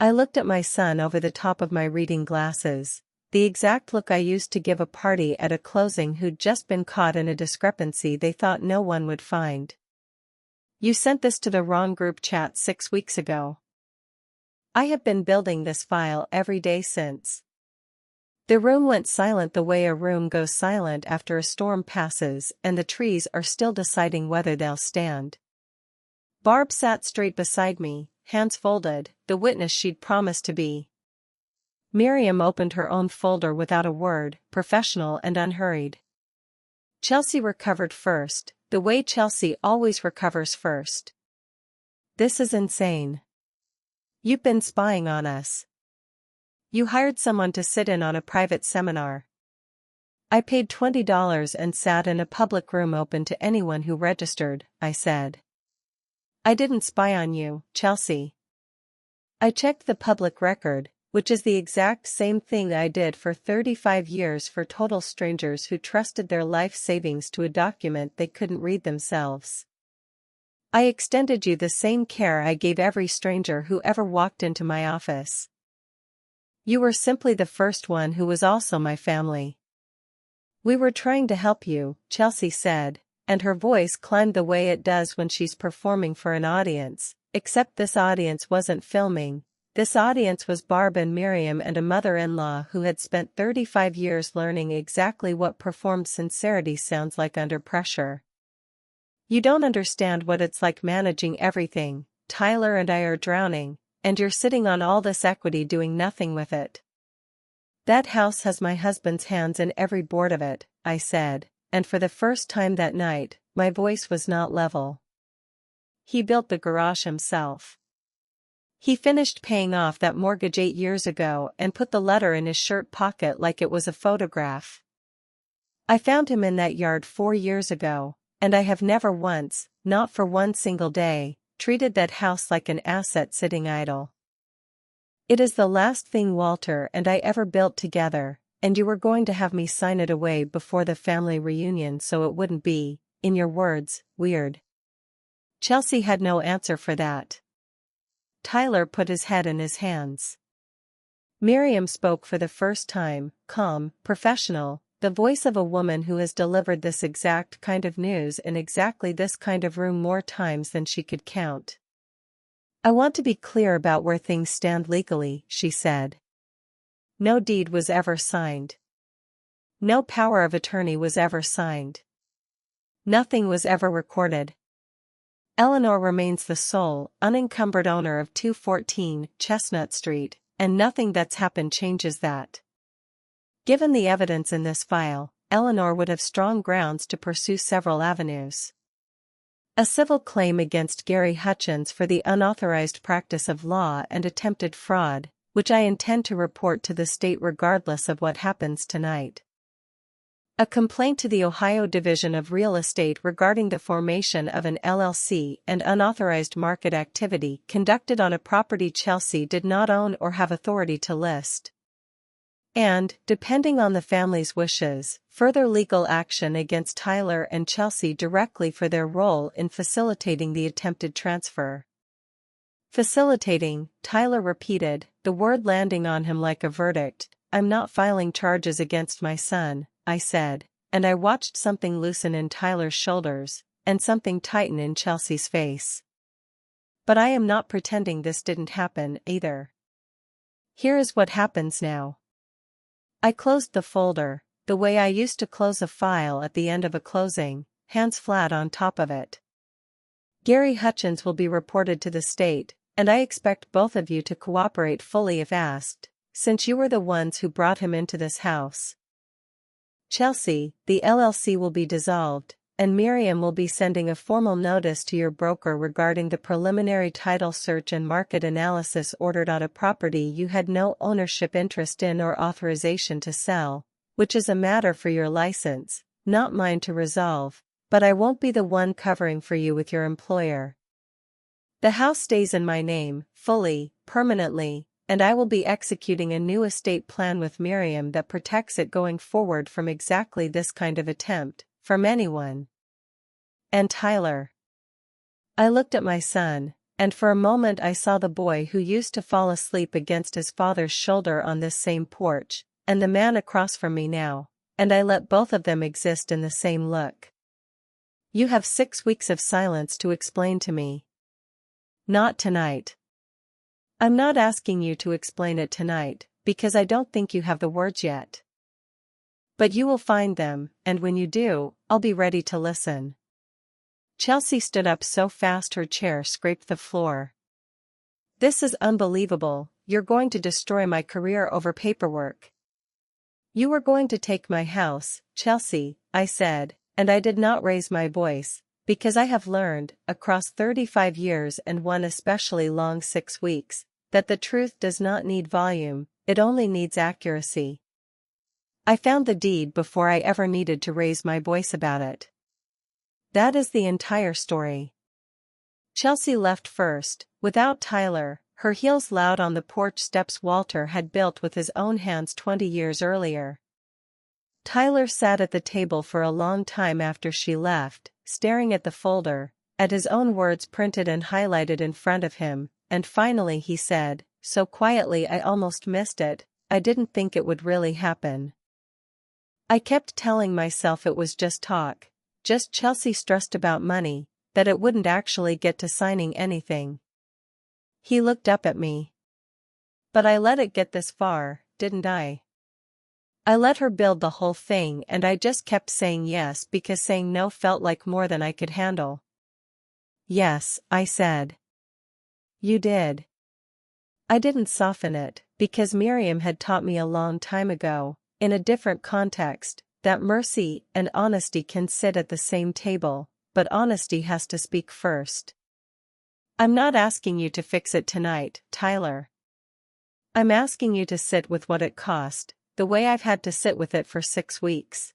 I looked at my son over the top of my reading glasses, the exact look I used to give a party at a closing who'd just been caught in a discrepancy they thought no one would find. "You sent this to the wrong group chat 6 weeks ago. I have been building this file every day since." The room went silent the way a room goes silent after a storm passes and the trees are still deciding whether they'll stand. Barb sat straight beside me, hands folded, the witness she'd promised to be. Miriam opened her own folder without a word, professional and unhurried. Chelsea recovered first, the way Chelsea always recovers first. This is insane. You've been spying on us. You hired someone to sit in on a private seminar. I paid $20 and sat in a public room open to anyone who registered, I said. I didn't spy on you, Chelsea. I checked the public record, which is the exact same thing I did for 35 years for total strangers who trusted their life savings to a document they couldn't read themselves. I extended you the same care I gave every stranger who ever walked into my office. You were simply the first one who was also my family. We were trying to help you, Chelsea said, and her voice climbed the way it does when she's performing for an audience, except this audience wasn't filming. This audience was Barb and Miriam and a mother-in-law who had spent 35 years learning exactly what performed sincerity sounds like under pressure. You don't understand what it's like managing everything. Tyler and I are drowning, and you're sitting on all this equity doing nothing with it. That house has my husband's hands in every board of it, I said, and for the first time that night, my voice was not level. He built the garage himself. He finished paying off that mortgage 8 years ago and put the letter in his shirt pocket like it was a photograph. I found him in that yard 4 years ago, and I have never once, not for one single day, treated that house like an asset sitting idle. It is the last thing Walter and I ever built together, and you were going to have me sign it away before the family reunion so it wouldn't be, in your words, weird. Chelsea had no answer for that. Tyler put his head in his hands. Miriam spoke for the first time, calm, professional, the voice of a woman who has delivered this exact kind of news in exactly this kind of room more times than she could count. I want to be clear about where things stand legally, she said. No deed was ever signed. No power of attorney was ever signed. Nothing was ever recorded. Eleanor remains the sole, unencumbered owner of 214 Chestnut Street, and nothing that's happened changes that. Given the evidence in this file, Eleanor would have strong grounds to pursue several avenues. A civil claim against Gary Hutchins for the unauthorized practice of law and attempted fraud, which I intend to report to the state regardless of what happens tonight. A complaint to the Ohio Division of Real Estate regarding the formation of an LLC and unauthorized market activity conducted on a property Chelsea did not own or have authority to list. And, depending on the family's wishes, further legal action against Tyler and Chelsea directly for their role in facilitating the attempted transfer. Facilitating, Tyler repeated, the word landing on him like a verdict. I'm not filing charges against my son, I said, and I watched something loosen in Tyler's shoulders, and something tighten in Chelsea's face. But I am not pretending this didn't happen, either. Here is what happens now. I closed the folder, the way I used to close a file at the end of a closing, hands flat on top of it. Gary Hutchins will be reported to the state, and I expect both of you to cooperate fully if asked, since you were the ones who brought him into this house. Chelsea, the LLC will be dissolved, and Miriam will be sending a formal notice to your broker regarding the preliminary title search and market analysis ordered on a property you had no ownership interest in or authorization to sell, which is a matter for your license, not mine to resolve, but I won't be the one covering for you with your employer. The house stays in my name, fully, permanently, and I will be executing a new estate plan with Miriam that protects it going forward from exactly this kind of attempt. From anyone. And Tyler. I looked at my son, and for a moment I saw the boy who used to fall asleep against his father's shoulder on this same porch, and the man across from me now, and I let both of them exist in the same look. You have 6 weeks of silence to explain to me. Not tonight. I'm not asking you to explain it tonight, because I don't think you have the words yet. But you will find them, and when you do, I'll be ready to listen. Chelsea stood up so fast her chair scraped the floor. This is unbelievable, you're going to destroy my career over paperwork. You were going to take my house, Chelsea, I said, and I did not raise my voice, because I have learned, across 35 years and one especially long 6 weeks, that the truth does not need volume, it only needs accuracy. I found the deed before I ever needed to raise my voice about it. That is the entire story. Chelsea left first, without Tyler, her heels loud on the porch steps Walter had built with his own hands 20 years earlier. Tyler sat at the table for a long time after she left, staring at the folder, at his own words printed and highlighted in front of him, and finally he said, so quietly I almost missed it, I didn't think it would really happen. I kept telling myself it was just talk, just Chelsea stressed about money, that it wouldn't actually get to signing anything. He looked up at me. But I let it get this far, didn't I? I let her build the whole thing and I just kept saying yes because saying no felt like more than I could handle. Yes, I said. You did. I didn't soften it, because Miriam had taught me a long time ago, in a different context, that mercy and honesty can sit at the same table, but honesty has to speak first. I'm not asking you to fix it tonight, Tyler. I'm asking you to sit with what it cost, the way I've had to sit with it for 6 weeks.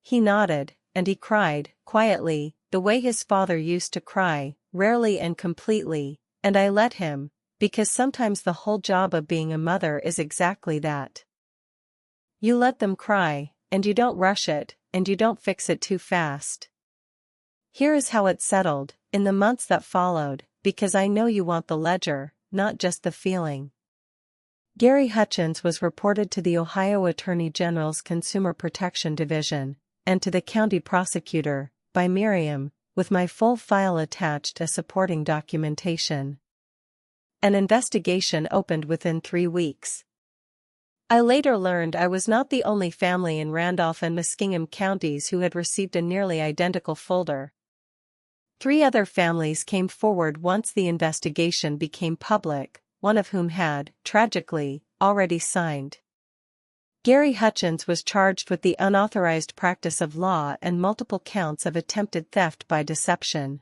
He nodded, and he cried, quietly, the way his father used to cry, rarely and completely, and I let him, because sometimes the whole job of being a mother is exactly that. You let them cry, and you don't rush it, and you don't fix it too fast. Here is how it settled, in the months that followed, because I know you want the ledger, not just the feeling. Gary Hutchins was reported to the Ohio Attorney General's Consumer Protection Division, and to the county prosecutor, by Miriam, with my full file attached as supporting documentation. An investigation opened within 3 weeks. I later learned I was not the only family in Randolph and Muskingum counties who had received a nearly identical folder. 3 other families came forward once the investigation became public, one of whom had, tragically, already signed. Gary Hutchins was charged with the unauthorized practice of law and multiple counts of attempted theft by deception.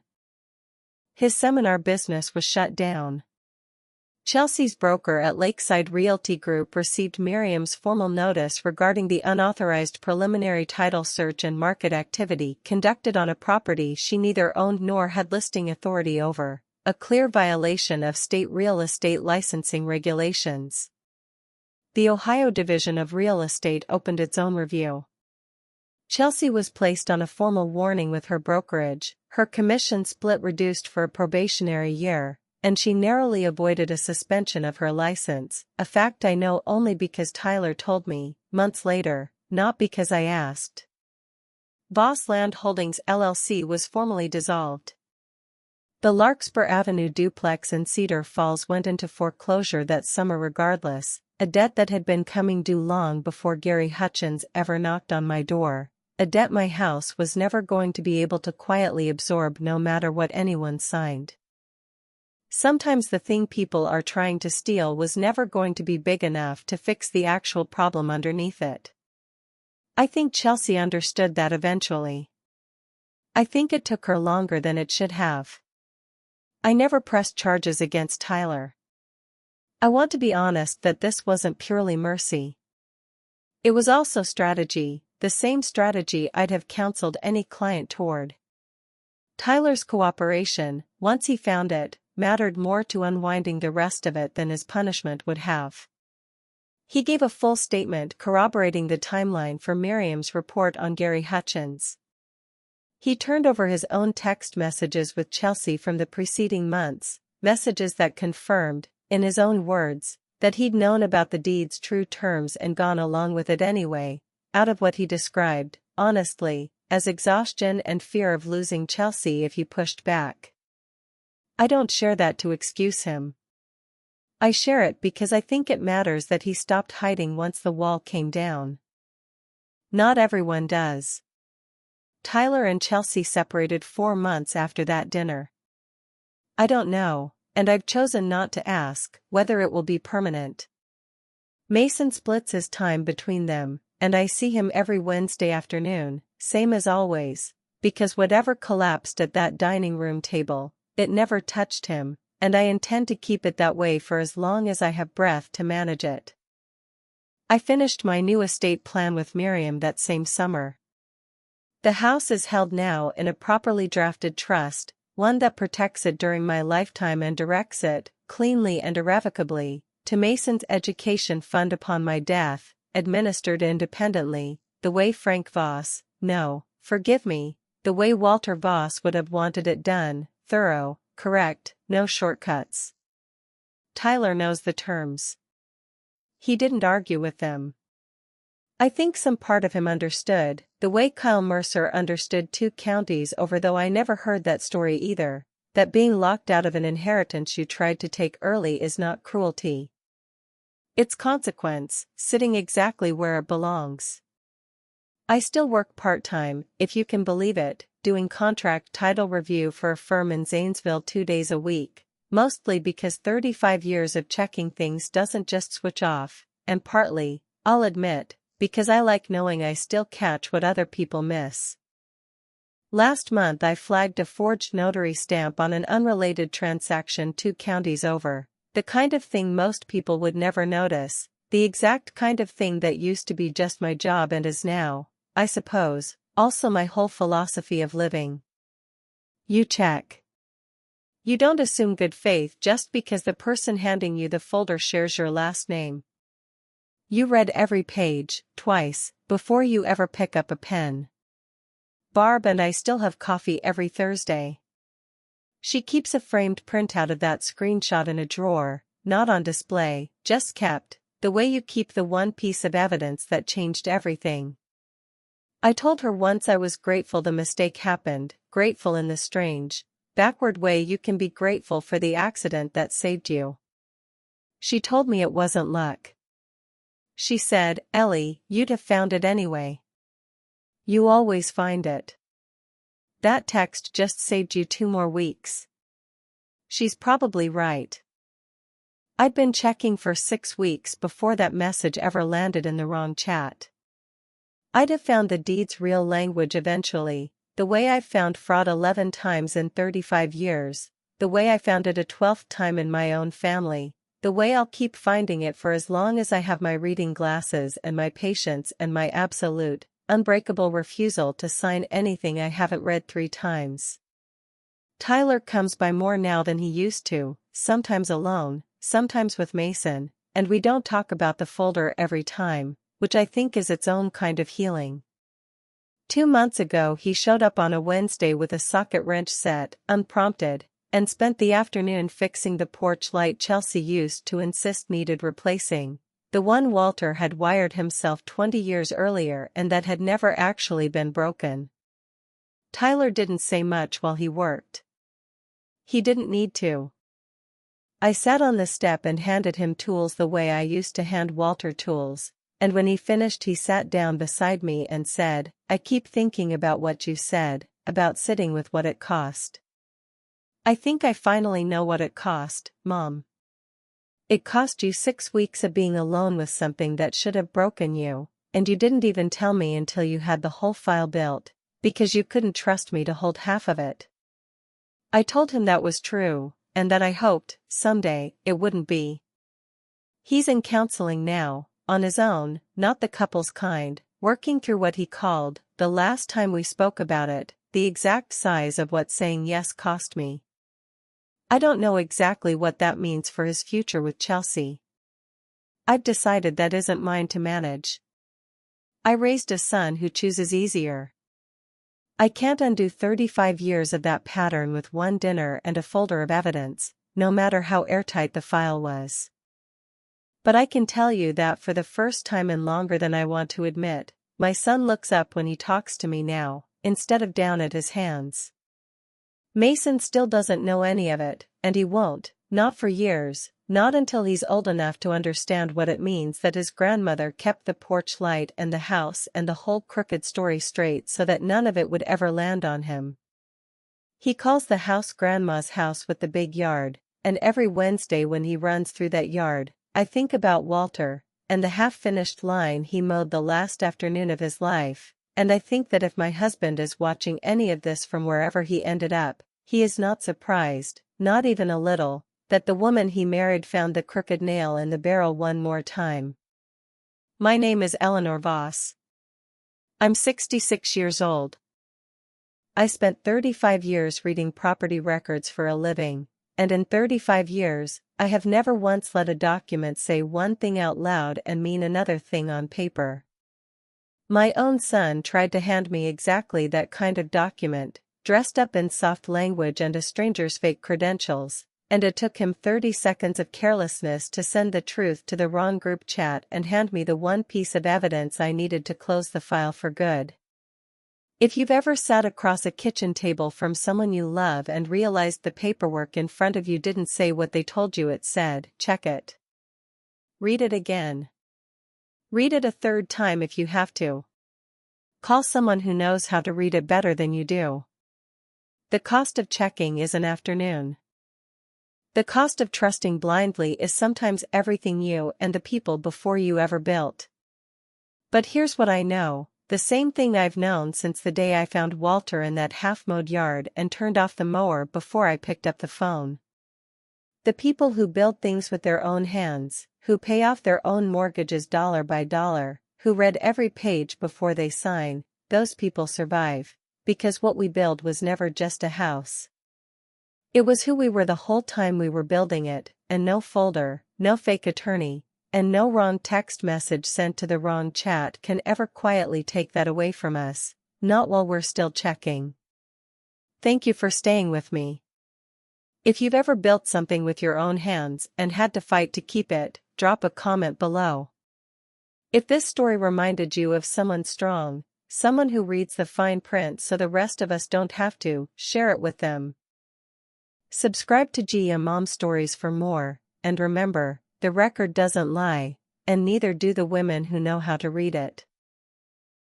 His seminar business was shut down. Chelsea's broker at Lakeside Realty Group received Miriam's formal notice regarding the unauthorized preliminary title search and market activity conducted on a property she neither owned nor had listing authority over, a clear violation of state real estate licensing regulations. The Ohio Division of Real Estate opened its own review. Chelsea was placed on a formal warning with her brokerage, her commission split reduced for a probationary year, and she narrowly avoided a suspension of her license, a fact I know only because Tyler told me, months later, not because I asked. Voss Land Holdings LLC was formally dissolved. The Larkspur Avenue duplex in Cedar Falls went into foreclosure that summer regardless, a debt that had been coming due long before Gary Hutchins ever knocked on my door, a debt my house was never going to be able to quietly absorb no matter what anyone signed. Sometimes the thing people are trying to steal was never going to be big enough to fix the actual problem underneath it. I think Chelsea understood that eventually. I think it took her longer than it should have. I never pressed charges against Tyler. I want to be honest that this wasn't purely mercy. It was also strategy, the same strategy I'd have counseled any client toward. Tyler's cooperation, once he found it, mattered more to unwinding the rest of it than his punishment would have. He gave a full statement corroborating the timeline for Miriam's report on Gary Hutchins. He turned over his own text messages with Chelsea from the preceding months, messages that confirmed, in his own words, that he'd known about the deed's true terms and gone along with it anyway, out of what he described, honestly, as exhaustion and fear of losing Chelsea if he pushed back. I don't share that to excuse him. I share it because I think it matters that he stopped hiding once the wall came down. Not everyone does. Tyler and Chelsea separated 4 months after that dinner. I don't know, and I've chosen not to ask, whether it will be permanent. Mason splits his time between them, and I see him every Wednesday afternoon, same as always, because whatever collapsed at that dining room table, it never touched him, and I intend to keep it that way for as long as I have breath to manage it. I finished my new estate plan with Miriam that same summer. The house is held now in a properly drafted trust, one that protects it during my lifetime and directs it, cleanly and irrevocably, to Mason's education fund upon my death, administered independently, the way Frank Voss, no, forgive me, the way Walter Voss would have wanted it done, thorough, correct, no shortcuts. Tyler knows the terms. He didn't argue with them. I think some part of him understood, the way Kyle Mercer understood 2 counties over, though I never heard that story either, that being locked out of an inheritance you tried to take early is not cruelty. It's consequence, sitting exactly where it belongs. I still work part-time, if you can believe it, doing contract title review for a firm in Zanesville 2 days a week, mostly because 35 years of checking things doesn't just switch off, and partly, I'll admit, because I like knowing I still catch what other people miss. Last month I flagged a forged notary stamp on an unrelated transaction 2 counties over, the kind of thing most people would never notice, the exact kind of thing that used to be just my job and is now, I suppose, also my whole philosophy of living. You check. You don't assume good faith just because the person handing you the folder shares your last name. You read every page, twice, before you ever pick up a pen. Barb and I still have coffee every Thursday. She keeps a framed printout of that screenshot in a drawer, not on display, just kept, the way you keep the one piece of evidence that changed everything. I told her once I was grateful the mistake happened, grateful in the strange, backward way you can be grateful for the accident that saved you. She told me it wasn't luck. She said, Ellie, you'd have found it anyway. You always find it. That text just saved you 2 more weeks. She's probably right. I'd been checking for 6 weeks before that message ever landed in the wrong chat. I'd have found the deed's real language eventually, the way I've found fraud 11 times in 35 years, the way I found it a 12th time in my own family, the way I'll keep finding it for as long as I have my reading glasses and my patience and my absolute, unbreakable refusal to sign anything I haven't read 3 times. Tyler comes by more now than he used to, sometimes alone, sometimes with Mason, and we don't talk about the folder every time, which I think is its own kind of healing. 2 months ago he showed up on a Wednesday with a socket wrench set, unprompted, and spent the afternoon fixing the porch light Chelsea used to insist needed replacing, the one Walter had wired himself 20 years earlier and that had never actually been broken. Tyler didn't say much while he worked. He didn't need to. I sat on the step and handed him tools the way I used to hand Walter tools, and when he finished he sat down beside me and said, I keep thinking about what you said, about sitting with what it cost. I think I finally know what it cost, Mom. It cost you 6 weeks of being alone with something that should have broken you, and you didn't even tell me until you had the whole file built, because you couldn't trust me to hold half of it. I told him that was true, and that I hoped, someday, it wouldn't be. He's in counseling now, on his own, not the couple's kind, working through what he called, the last time we spoke about it, the exact size of what saying yes cost me. I don't know exactly what that means for his future with Chelsea. I've decided that isn't mine to manage. I raised a son who chooses easier. I can't undo 35 years of that pattern with one dinner and a folder of evidence, no matter how airtight the file was. But I can tell you that for the first time in longer than I want to admit, my son looks up when he talks to me now, instead of down at his hands. Mason still doesn't know any of it, and he won't, not for years, Not until he's old enough to understand what it means that his grandmother kept the porch light and the house and the whole crooked story straight so that none of it would ever land on him. He calls the house Grandma's house with the big yard, and every Wednesday when he runs through that yard, I think about Walter, and the half-finished line he mowed the last afternoon of his life, and I think that if my husband is watching any of this from wherever he ended up, he is not surprised, not even a little, that the woman he married found the crooked nail in the barrel one more time. My name is Eleanor Voss. I'm 66 years old. I spent 35 years reading property records for a living, and in 35 years, I have never once let a document say one thing out loud and mean another thing on paper. My own son tried to hand me exactly that kind of document, dressed up in soft language and a stranger's fake credentials, and it took him 30 seconds of carelessness to send the truth to the wrong group chat and hand me the one piece of evidence I needed to close the file for good. If you've ever sat across a kitchen table from someone you love and realized the paperwork in front of you didn't say what they told you it said, check it. Read it again. Read it a third time if you have to. Call someone who knows how to read it better than you do. The cost of checking is an afternoon. The cost of trusting blindly is sometimes everything you and the people before you ever built. But here's what I know. The same thing I've known since the day I found Walter in that half-mowed yard and turned off the mower before I picked up the phone. The people who build things with their own hands, who pay off their own mortgages dollar by dollar, who read every page before they sign, those people survive, because what we build was never just a house. It was who we were the whole time we were building it, and no folder, no fake attorney, and no wrong text message sent to the wrong chat can ever quietly take that away from us, not while we're still checking. Thank you for staying with me. If you've ever built something with your own hands and had to fight to keep it, drop a comment below. If this story reminded you of someone strong, someone who reads the fine print so the rest of us don't have to, share it with them. Subscribe to Gia Mom Stories for more, and remember, the record doesn't lie, and neither do the women who know how to read it.